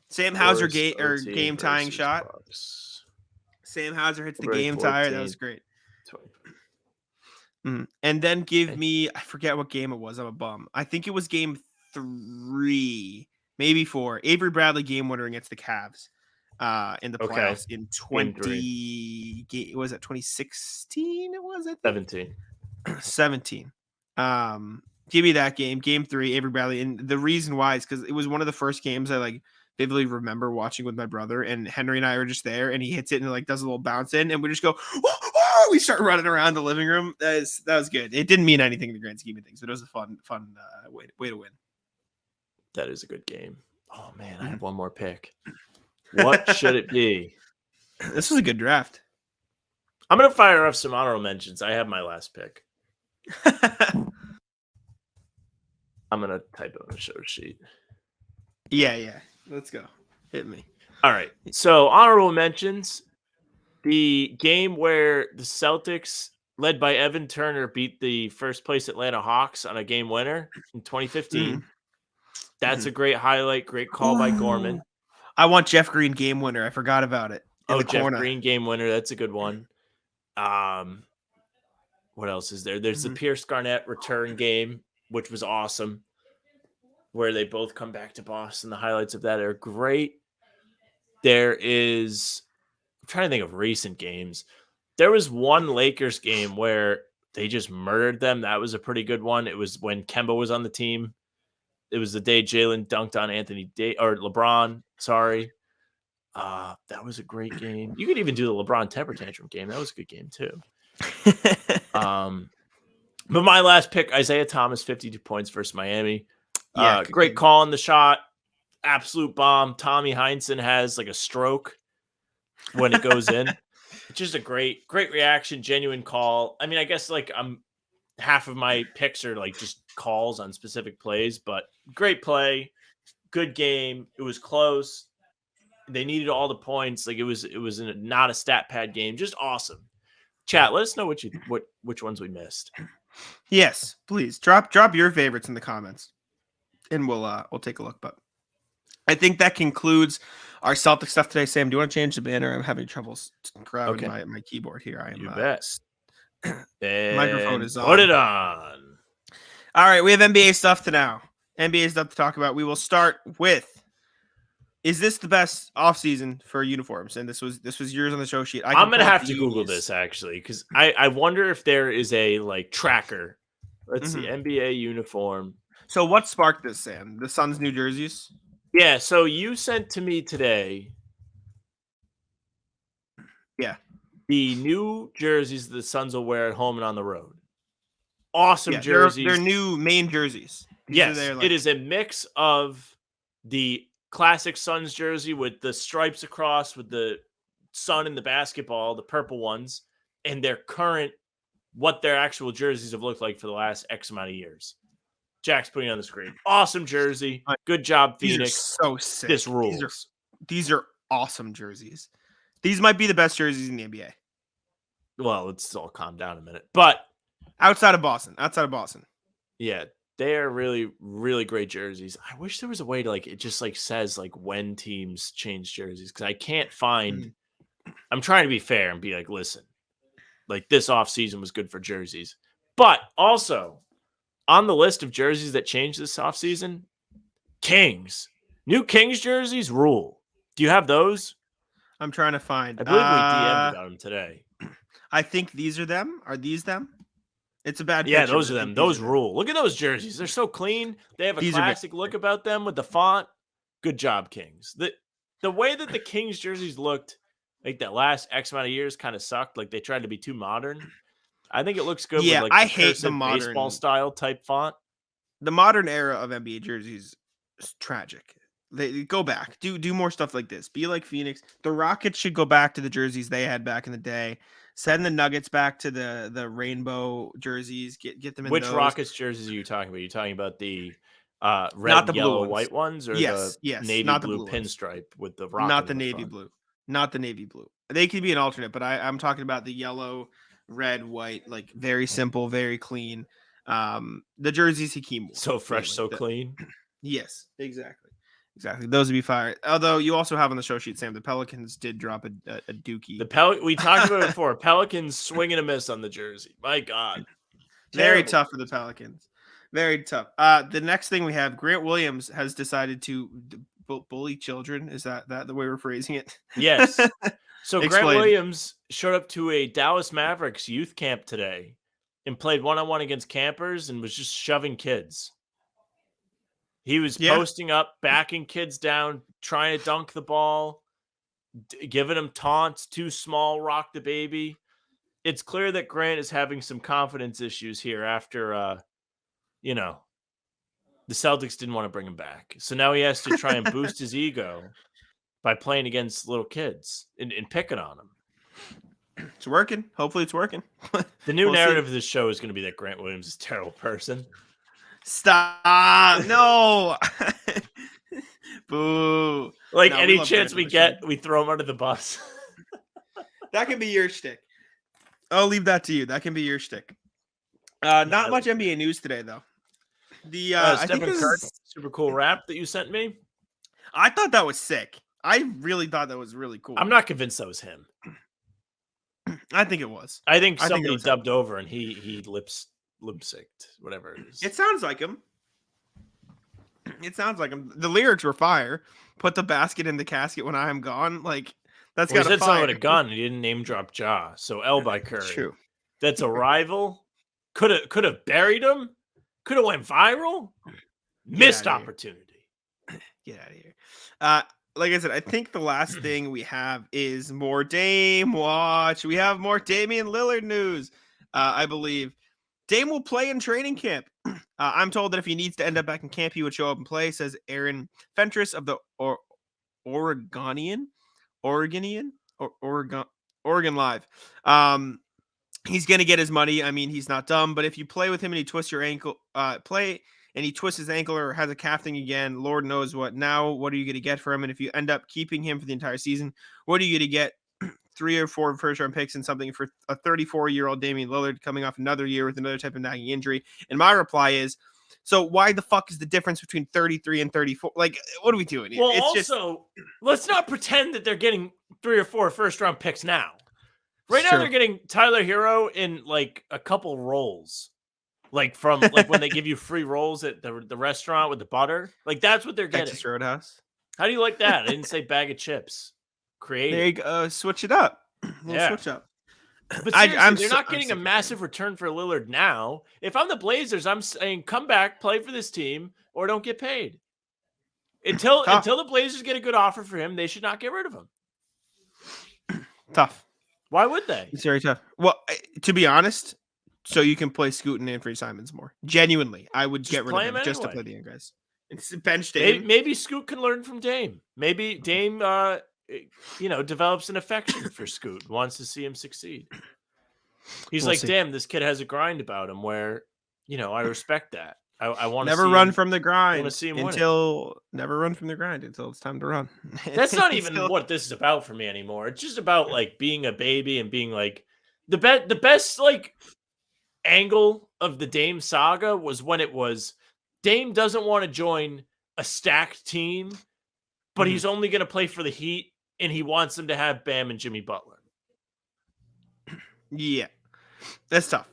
Sam Hauser game tying shot. Bucks. Sam Hauser hits the game tire. That was great. And then give me, I forget what game it was. I'm a bum. I think it was game 3, maybe 4. Avery Bradley game winner against the Cavs in the playoffs in 2016? It was 17. Give me that game 3, Avery Bradley. And the reason why is because it was one of the first games I like vividly remember watching with my brother, and Henry and I were just there, and he hits it and like does a little bounce in, and we just go, whoa, whoa! We start running around the living room. That was good. It didn't mean anything in the grand scheme of things, but it was a fun way to win. That is a good game. Oh man, I have one more pick. What should it be? This was a good draft. I'm gonna fire off some honorable mentions. I have my last pick. I'm gonna type it on the show sheet. Yeah. Let's go. Hit me. All right. So honorable mentions. The game where the Celtics, led by Evan Turner, beat the first place Atlanta Hawks on a game winner in 2015. That's a great highlight. Great call by Gorman. I want Jeff Green game winner. I forgot about it. Jeff Green game winner. That's a good one. What else is there? There's the Pierce Garnett return game, which was awesome, where they both come back to Boston. The highlights of that are great. There is, I'm trying to think of recent games. There was one Lakers game where they just murdered them. That was a pretty good one. It was when Kemba was on the team. It was the day Jaylen dunked on LeBron. Sorry. That was a great game. You could even do the LeBron temper tantrum game. That was a good game too. But my last pick, Isaiah Thomas, 52 points versus Miami. Great call on the shot. Absolute bomb. Tommy Heinsohn has like a stroke when it goes in. It's just a great reaction, genuine call. I mean, I guess like half of my picks are like just calls on specific plays, but great play, good game. It was close. They needed all the points. Like it was not a stat pad game. Just awesome. Chat, let us know which ones we missed. Yes, please drop your favorites in the comments, and we'll take a look. But I think that concludes our Celtic stuff today. Sam, do you want to change the banner? I'm having trouble grabbing my keyboard here. You bet. Microphone is on. Put it on. All right, we have NBA stuff to talk about. We will start with, is this the best offseason for uniforms? And this was yours on the show sheet. I'm gonna have to Google this actually, because I wonder if there is a like tracker. Let's see, NBA uniform. So what sparked this, Sam? The Suns' new jerseys? Yeah, so you sent to me today. Yeah. The new jerseys the Suns will wear at home and on the road. Awesome jerseys. They're new main jerseys. Yes, it is a mix of the classic Suns jersey with the stripes across with the sun in the basketball, the purple ones, and their current, what their actual jerseys have looked like for the last X amount of years. Jack's putting it on the screen. Awesome jersey. Good job, Phoenix. So sick. This rules. These are awesome jerseys. These might be the best jerseys in the NBA. Well, let's all calm down a minute. But outside of Boston. Yeah, they are really, really great jerseys. I wish there was a way to like, it just like says like when teams change jerseys, because I can't find, I'm trying to be fair and be like, listen, like this offseason was good for jerseys. But also on the list of jerseys that changed this offseason, Kings. New Kings jerseys rule. Do you have those? I'm trying to find. I believe we DM'd about them today. I think these are them. Are these them? It's a bad Yeah, picture, those are them. Those rule. Look at those jerseys. They're so clean. They have a classic look about them with the font. Good job, Kings. The way that the Kings jerseys looked like that last X amount of years kind of sucked. Like they tried to be too modern. I think it looks good with like I hate the modern baseball style type font. The modern era of NBA jerseys is tragic. They go back. Do more stuff like this. Be like Phoenix. The Rockets should go back to the jerseys they had back in the day. Send the Nuggets back to the rainbow jerseys. Get them in Which those. Rockets jerseys are you talking about? Are you talking about the red, not the yellow, blue white ones, or yes, the navy not blue the blue pinstripe with the rocket? Not the navy blue. Not the navy blue. They could be an alternate, but I'm talking about the yellow, red, white, like very simple, very clean. The jerseys Hakeem wore. So fresh, so clean. Yes, exactly. Those would be fire. Although you also have on the show sheet, Sam, the Pelicans did drop a dookie. We talked about it before. Pelicans swing and a miss on the jersey. My God. Very tough for the Pelicans. Very tough. The next thing we have, Grant Williams has decided to bully children. Is that the way we're phrasing it? Yes. So Explain. Grant Williams showed up to a Dallas Mavericks youth camp today and played one-on-one against campers and was just shoving kids. He was posting up, backing kids down, trying to dunk the ball, giving him taunts, too small, rock the baby. It's clear that Grant is having some confidence issues here after, the Celtics didn't want to bring him back. So now he has to try and boost his ego by playing against little kids and picking on them. It's working. Hopefully it's working. The new We'll narrative see. of this show is going to be that Grant Williams is a terrible person. Stop. No. Boo. Like No, any love chance Grant we on the get, show. we throw him under the bus. That can be your shtick. I'll leave that to you. That can be your shtick. Not much NBA news today, though. I think Stephen this Curry, is, super cool rap that you sent me. I thought that was sick. I really thought that was really cool. I'm not convinced that was him. I think it was. I think I think somebody it was dubbed over and he lip synced, whatever it is. It sounds like him. It sounds like him. The lyrics were fire. Put the basket in the casket when I am gone. Like that's Well, got he a said something fire. with a gun. He didn't name drop Ja. So L by Curry. True. That's a rival. Could have buried him. Could have went viral. Missed outta here. opportunity. Get out of here. Like I said, I think the last thing we have is more Dame watch. We have more Damian Lillard news. I believe Dame will play in training camp. I'm told that if he needs to end up back in camp, he would show up and play, says Aaron Fentress of the Oregon Live. He's going to get his money. I mean, he's not dumb, but if you play with him and he twists your ankle, and he twists his ankle or has a calf thing again, Lord knows what. Now, what are you going to get for him? And if you end up keeping him for the entire season, what are you going to get? 3 or 4 first-round picks and something for a 34-year-old Damian Lillard coming off another year with another type of nagging injury? And my reply is, so why the fuck is the difference between 33 and 34? Like, what are we doing here? Well, It's also, let's not pretend that they're getting 3 or 4 first-round picks now. Right now, Sure. they're getting Tyler Hero in like a couple rolls. Like from like when they give you free rolls at the restaurant with the butter. Like that's what they're getting. Texas Roadhouse. How do you like that? I didn't say bag of chips. Creative. There you go. Switch it up. Yeah. Switch up. But seriously, they're not getting a massive return for Lillard now. If I'm the Blazers, I'm saying come back, play for this team, or don't get paid. Until the Blazers get a good offer for him, they should not get rid of him. Tough. Why would they? It's very tough. Well, to be honest, so you can play Scoot and Anthony Simons more. Genuinely, I would Just get rid play of him him just to anyway. play the young guys. It's bench Dame. Maybe Scoot can learn from Dame. Maybe Dame, develops an affection for Scoot, wants to see him succeed. He's We'll like, see. damn, this kid has a grind about him where, I respect that. I want to Never see run him, from the grind see him winning. until it's time to run. That's not even what this is about for me anymore. It's just about like being a baby and being like the best like angle of the Dame saga was when it was Dame doesn't want to join a stacked team, but he's only going to play for the Heat and he wants them to have Bam and Jimmy Butler. Yeah, that's tough.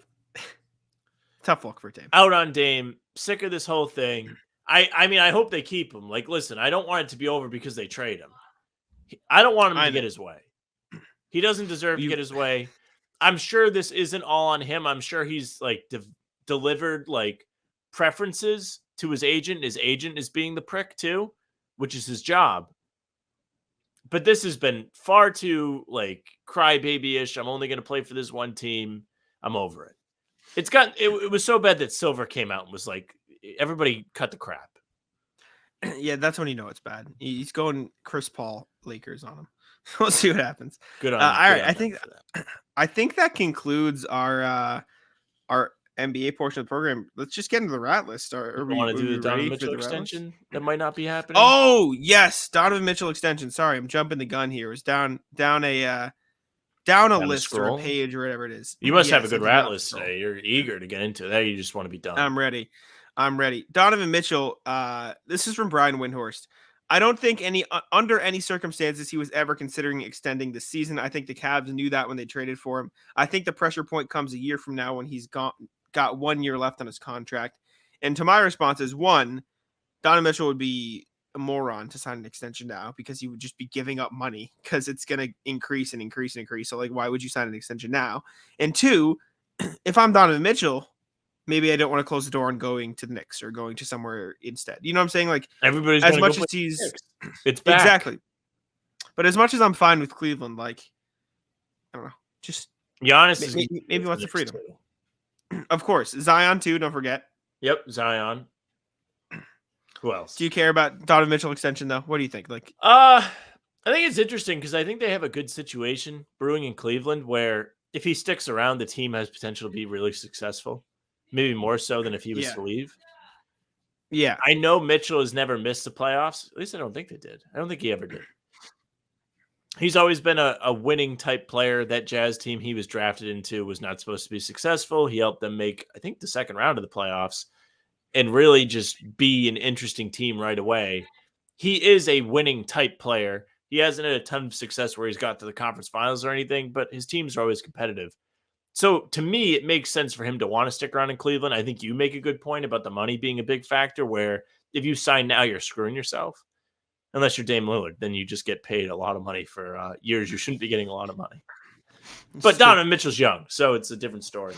Tough luck for Dame. Out on Dame. Sick of this whole thing. I mean, I hope they keep him. Like, listen, I don't want it to be over because they trade him. I don't want him to get his way. He doesn't deserve to get his way. I'm sure this isn't all on him. I'm sure he's like delivered like preferences to his agent. His agent is being the prick too, which is his job. But this has been far too like crybaby-ish. I'm only going to play for this one team. I'm over it. It was so bad that Silver came out and was like, everybody cut the crap. Yeah, that's when you know it's bad. He's going Chris Paul Lakers on him. We'll see what happens. Good on all right, him for that. I think that concludes our NBA portion of the program. Let's just get into the rat list. You want to do the Donovan Mitchell extension? That might not be happening. Oh yes, Donovan Mitchell extension. Sorry, I'm jumping the gun here. It was down a list or a page or whatever it is. You must have a good rat list today. You're eager to get into that. You just want to be done. I'm ready. Donovan Mitchell. This is from Brian Windhorst. I don't think under any circumstances he was ever considering extending the season. I think the Cavs knew that when they traded for him. I think the pressure point comes a year from now when he's got 1 year left on his contract. And to my response is, one, Donovan Mitchell would be a moron to sign an extension now because he would just be giving up money because it's going to increase and increase and increase. So like, why would you sign an extension now? And two, if I'm Donovan Mitchell, maybe I don't want to close the door on going to the Knicks or going to somewhere instead. You know what I'm saying? Like Everybody's as gonna much go as play he's the Knicks. It's back. exactly, but as much as I'm fine with Cleveland, like I don't know, just Giannis is maybe he wants the Knicks freedom. too. Of course, Zion too. Don't forget. Yep, Zion. Who else? Do you care about Donovan Mitchell extension though? What do you think? Like, I think it's interesting because I think they have a good situation brewing in Cleveland where if he sticks around, the team has potential to be really successful. Maybe more so than if he was to leave. Yeah. I know Mitchell has never missed the playoffs. At least I don't think they did. I don't think he ever did. He's always been a winning type player. That Jazz team he was drafted into was not supposed to be successful. He helped them make, I think, the second round of the playoffs and really just be an interesting team right away. He is a winning type player. He hasn't had a ton of success where he's got to the conference finals or anything, but his teams are always competitive. So to me, it makes sense for him to want to stick around in Cleveland. I think you make a good point about the money being a big factor where if you sign now, you're screwing yourself. Unless you're Dame Lillard, then you just get paid a lot of money for years you shouldn't be getting a lot of money. But Donovan Mitchell's young, so it's a different story.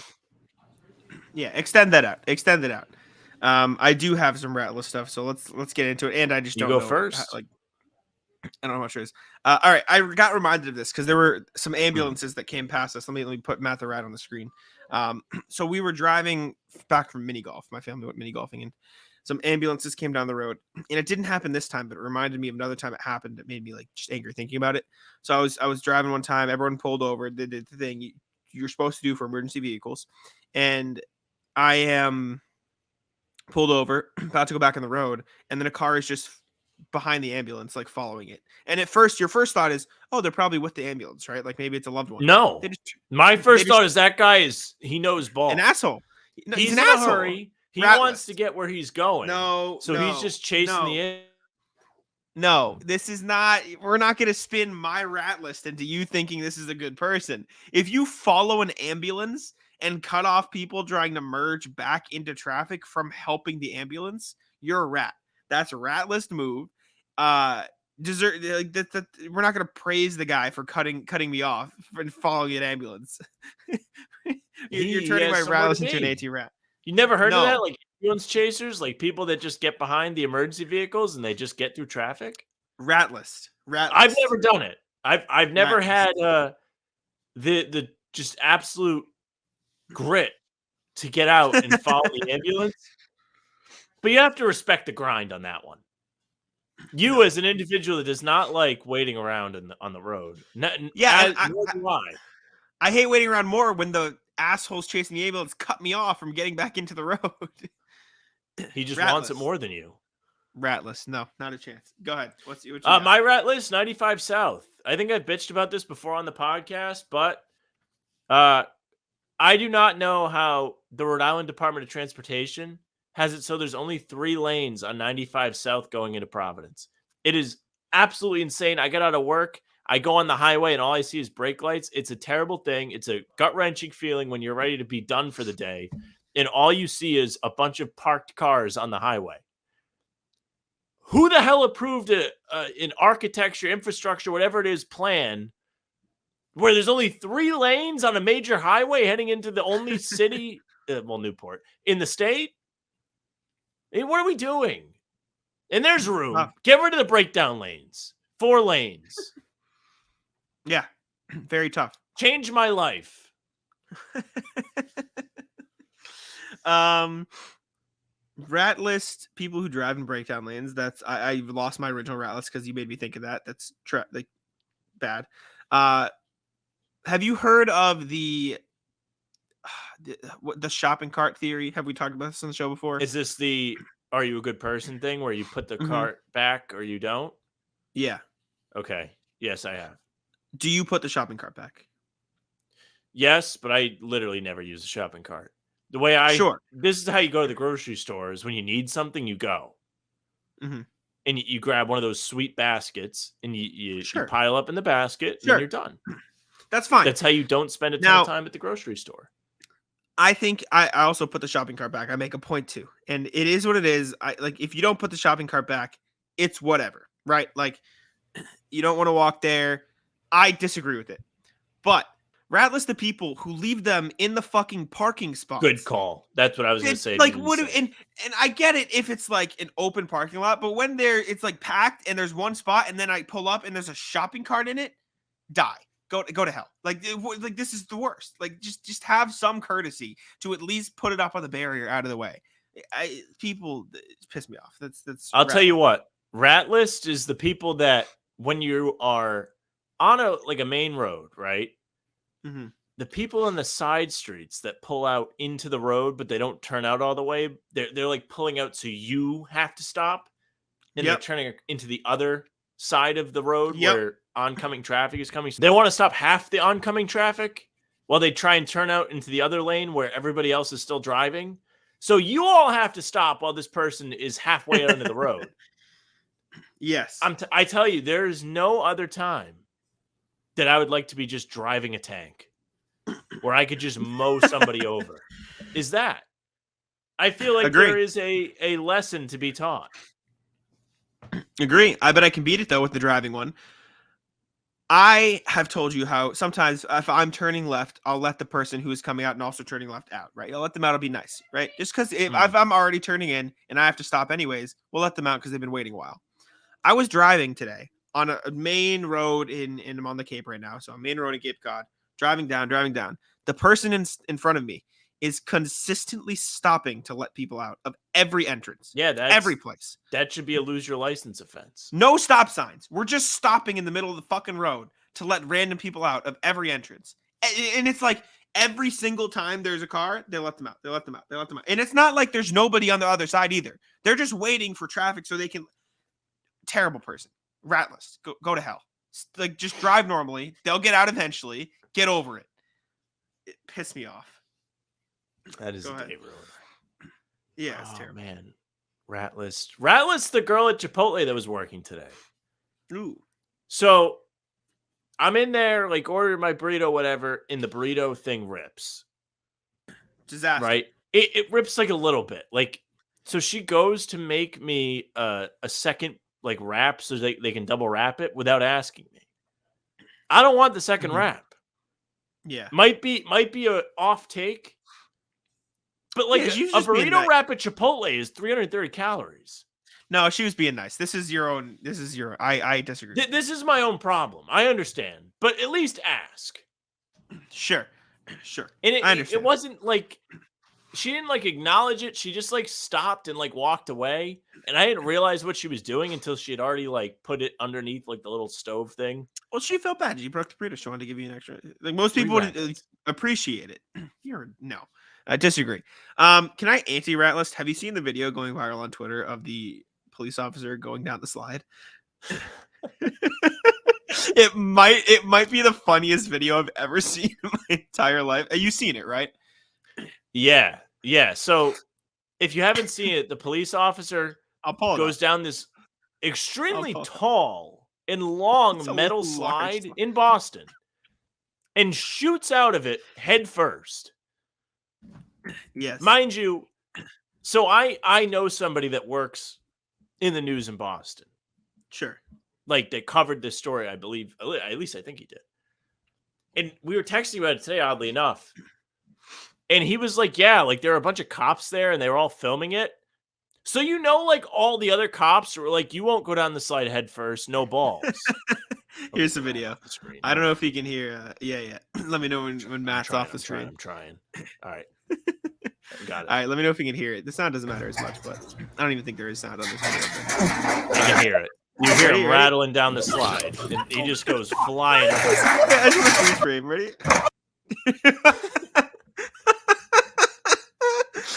Yeah, extend that out. Extend it out. I do have some ratless stuff, so let's get into it. And I just don't go know first. I don't know how much it is. All right, I got reminded of this because there were some ambulances that came past us. Let me put Matt the Rat on the screen. So we were driving back from mini golf. My family went mini golfing, and some ambulances came down the road. And it didn't happen this time, but it reminded me of another time it happened. That made me like just angry thinking about it. So I was driving one time. Everyone pulled over. Did the thing you're supposed to do for emergency vehicles, and I am pulled over, about to go back on the road, and then a car is just behind the ambulance, like following it. And at first, your first thought is, oh, they're probably with the ambulance, right? Like maybe it's a loved one. No, my first thought is that guy he knows ball. An asshole. No, he's an in asshole. a hurry. He Ratless. wants to get where he's going. So he's just chasing the end. No, this is not. We're not going to spin my rat list into you thinking this is a good person. If you follow an ambulance and cut off people trying to merge back into traffic from helping the ambulance, you're a rat. That's a rat list move. We're not going to praise the guy for cutting me off and following an ambulance. You're turning my rat list into an anti-rat. You never heard of that? Like ambulance chasers, like people that just get behind the emergency vehicles and they just get through traffic? Rat list. I've never done it. I've never had the just absolute grit to get out and follow the ambulance. But you have to respect the grind on that one. You as an individual that does not like waiting around on the road. I hate waiting around more when the assholes chasing the ambulance cut me off from getting back into the road. He just wants it more than you. Ratless. No, not a chance. Go ahead. What you my rat list, 95 South. I think I've bitched about this before on the podcast, but I do not know how the Rhode Island Department of Transportation has it so there's only 3 lanes on 95 South going into Providence. It is absolutely insane. I get out of work, I go on the highway, and all I see is brake lights. It's a terrible thing. It's a gut-wrenching feeling when you're ready to be done for the day, and all you see is a bunch of parked cars on the highway. Who the hell approved an architecture, infrastructure, whatever it is, plan where there's only 3 lanes on a major highway heading into the only city, Newport, in the state? I mean, what are we doing? And there's room. Get rid of the breakdown lanes. 4 lanes. Yeah, very tough. Change my life. Rat list people who drive in breakdown lanes. That's I lost my original rat list because you made me think of that. That's bad. Have you heard of the shopping cart theory? Have we talked about this on the show before? Is this the "Are you a good person" thing where you put the cart back or you don't? Yeah. Okay. Yes, I have. Do you put the shopping cart back? Yes, but I literally never use a shopping cart. The way this is how you go to the grocery store is when you need something, you go. Mm-hmm. And you grab one of those sweet baskets and you pile up in the basket and you're done. That's fine. That's how you don't spend a ton of time at the grocery store. I think I also put the shopping cart back. I make a point to, and it is what it is. If you don't put the shopping cart back, it's whatever, right? Like you don't want to walk there. I disagree with it, but rat list the people who leave them in the fucking parking spots. Good call. That's what I was going to It's say. like and I get it if it's like an open parking lot, but when it's like packed and there's one spot and then I pull up and there's a shopping cart in it, die. Go to hell. Like this is the worst. Like just have some courtesy to at least put it up on the barrier out of the way. People piss me off. That's I'll tell you what. Rat list is the people that when you are on a main road, right? Mm-hmm. The people in the side streets that pull out into the road, but they don't turn out all the way. They're like pulling out so you have to stop, and they're turning into the other side of the road where oncoming traffic is coming. So they want to stop half the oncoming traffic while they try and turn out into the other lane where everybody else is still driving. So you all have to stop while this person is halfway out into the road. Yes. I tell you, there is no other time that I would like to be just driving a tank where I could just mow somebody over. Is that? I feel like there is a lesson to be taught. Agree. I bet I can beat it, though, with the driving one. I have told you how sometimes if I'm turning left, I'll let the person who is coming out and also turning left out, right? I'll let them out. It'll be nice, right? Just because if I'm already turning in and I have to stop anyways, we'll let them out because they've been waiting a while. I was driving today on a main road in I'm on the Cape right now. So a main road in Cape Cod, driving down. The person in front of me is consistently stopping to let people out of every entrance. Yeah, every place. That should be a lose your license offense. No stop signs. We're just stopping in the middle of the fucking road to let random people out of every entrance. And it's like every single time there's a car, they let them out. And it's not like there's nobody on the other side either. They're just waiting for traffic so they can. Terrible person. Rat list. Go to hell. Like just drive normally. They'll get out eventually. Get over it. It pissed me off. That is a day ruiner. Yeah, it's terrible. Man. Rat list, the girl at Chipotle that was working today. Ooh. So I'm in there, like ordering my burrito, whatever, and the burrito thing rips. Disaster. Right? It rips like a little bit. Like, so she goes to make me a second like wrap so they can double wrap it without asking me. I don't want the second wrap. Yeah. Might be a off take. But like a burrito wrap at Chipotle is 330 calories. No, she was being nice. This is your I disagree. This is my own problem. I understand. But at least ask. Sure. And I understand. It wasn't like she didn't like acknowledge it. She just like stopped and like walked away. And I didn't realize what she was doing until she had already like put it underneath like the little stove thing. Well, she felt bad. You broke the burrito. She wanted to give you an extra. Like most people would appreciate it. No. I disagree. Can I anti-rat list? Have you seen the video going viral on Twitter of the police officer going down the slide? It might be the funniest video I've ever seen in my entire life. You've seen it, right? Yeah. So if you haven't seen it, the police officer goes down this extremely tall and long metal slide in Boston and shoots out of it head first. Yes. Mind you, so I know somebody that works in the news in Boston. Sure. Like they covered this story, I believe. At least I think he did. And we were texting about it today, oddly enough. And he was like, yeah, like there were a bunch of cops there and they were all filming it. So like all the other cops were like, you won't go down the slide head first, no balls. Here's the video. I don't know if you can hear. Yeah. Let me know when Matt's off the screen. I'm trying. All right. Got it. All right, let me know if you can hear it. The sound doesn't matter as much, but I don't even think there is sound on this video. I can hear it. You hear him rattling down the slide, and he just goes flying. I just want to freeze frame. Ready?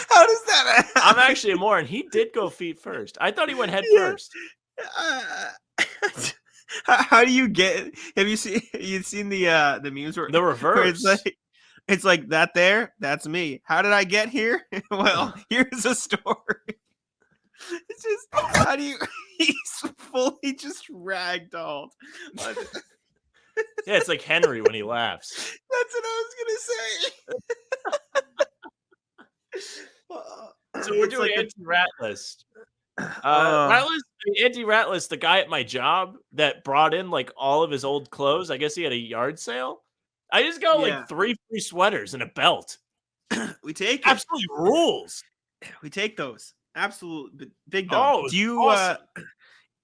How does that happen? I'm actually a moron. He did go feet first. I thought he went head first. How do you get? Have you seen the memes where the reverse? Where it's like that there. That's me. How did I get here? Well, here's a story. It's just how do you? He's fully just ragdolled. Yeah, it's like Henry when he laughs. That's what I was gonna say. So we're doing anti-rat list. Anti-rat list. The guy at my job that brought in like all of his old clothes. I guess he had a yard sale. I just got Yeah. like 3 free sweaters and a belt. We take it. Absolutely rules. We take those. Absolute big Oh, dog. it was Do you awesome.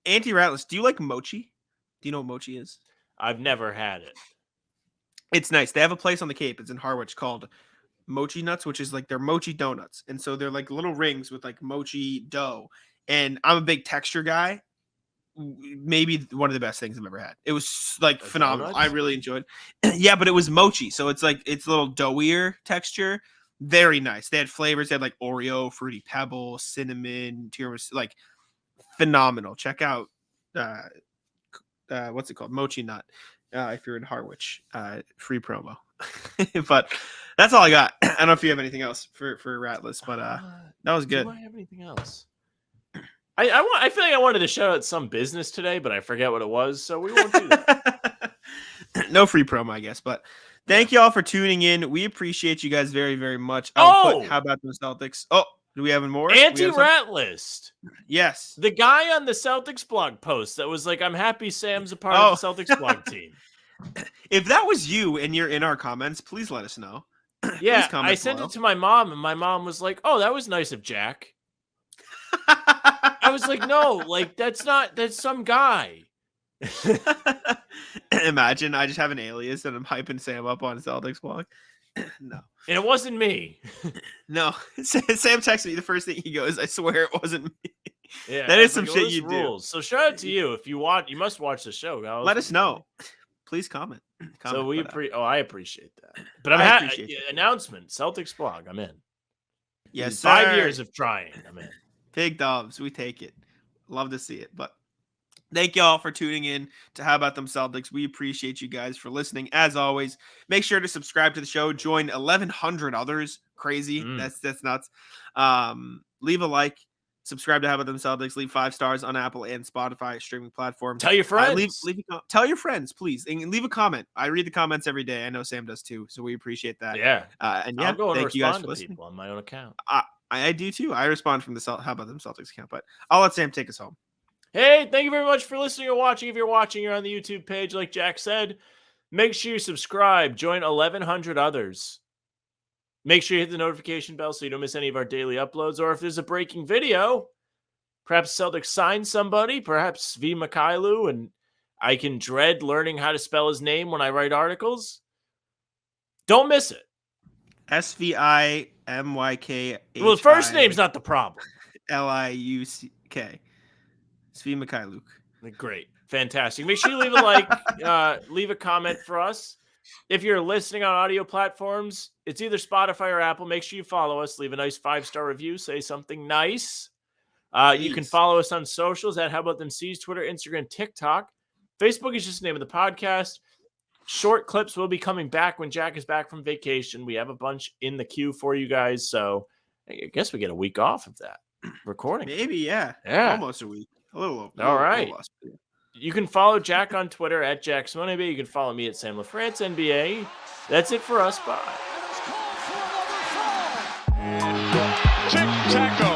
anti-ratless? Do you like mochi? Do you know what mochi is? I've never had it. It's nice. They have a place on the Cape. It's in Harwich called Mochi Nuts, which is like they're mochi donuts, and so they're like little rings with like mochi dough. And I'm a big texture guy. Maybe one of the best things I've ever had. It was like The phenomenal. donuts? I really enjoyed. Yeah, but it was mochi, so it's like it's a little doughier texture. Very nice. They had flavors. They had like Oreo, Fruity Pebble, cinnamon, tiramisu. Like phenomenal. Check out what's it called? Mochi Nut. If you're in Harwich, free promo. But that's all I got. I don't know if you have anything else for Ratless, but that was good. Do I have anything else? I feel like I wanted to shout out some business today, but I forget what it was, so we won't do that. No free promo, I guess. But thank you all for tuning in. We appreciate you guys very, very much. How about the Celtics? Oh, do we have more? Anti-rat list. Yes. The guy on the Celtics blog post that was like, I'm happy Sam's a part of the Celtics blog team. If that was you and you're in our comments, please let us know. Yeah, I sent it to my mom, and my mom was like, oh, that was nice of Jack. I was like, no, like that's some guy. Imagine I just have an alias and I'm hyping Sam up on Celtics blog. No. And it wasn't me. No. Sam texted me. The first thing he goes, I swear it wasn't me. Yeah, that is some like, shit you rules. do. So shout out to you. If you want, you must watch the show. Let us know. Please comment. So I appreciate that. But I'm happy. Announcement, Celtics blog. I'm in. Yes, 5 years of trying. I'm in. Big Dobbs, we take it. Love to see it. But thank y'all for tuning in to How About Them Celtics. We appreciate you guys for listening. As always, make sure to subscribe to the show. Join 1,100 others. Crazy. That's nuts. Leave a like. Subscribe to How About Them Celtics. Leave 5 stars on Apple and Spotify streaming platforms. Tell your friends. Tell your friends, please. And leave a comment. I read the comments every day. I know Sam does too. So we appreciate that. Yeah. I'll go and thank you guys for listening. people on my own account. I do too. I respond from the How About Them Celtics account, but I'll let Sam take us home. Hey, thank you very much for listening or watching. If you're watching, you're on the YouTube page, like Jack said. Make sure you subscribe. Join 1,100 others. Make sure you hit the notification bell so you don't miss any of our daily uploads. Or if there's a breaking video, perhaps Celtics sign somebody, perhaps Svi Mykhailiuk, and I can dread learning how to spell his name when I write articles. Don't miss it. Svimyk. Well, the first name's not the problem. Liuck. Svi Mykhailiuk. Great. Fantastic. Make sure you leave a like, leave a comment for us. If you're listening on audio platforms, it's either Spotify or Apple. Make sure you follow us. Leave a nice 5-star review. Say something nice. You can follow us on socials at How About Them C's, Twitter, Instagram, TikTok. Facebook is just the name of the podcast. Short clips will be coming back when Jack is back from vacation. We have a bunch in the queue for you guys. So I guess we get a week off of that recording. Maybe, yeah. Yeah. Almost a week. A little over. All right. You can follow Jack on Twitter at JacksMoneyBay. You can follow me at Sam LaFrance NBA. That's it for us. Bye. Tic-tac-toe.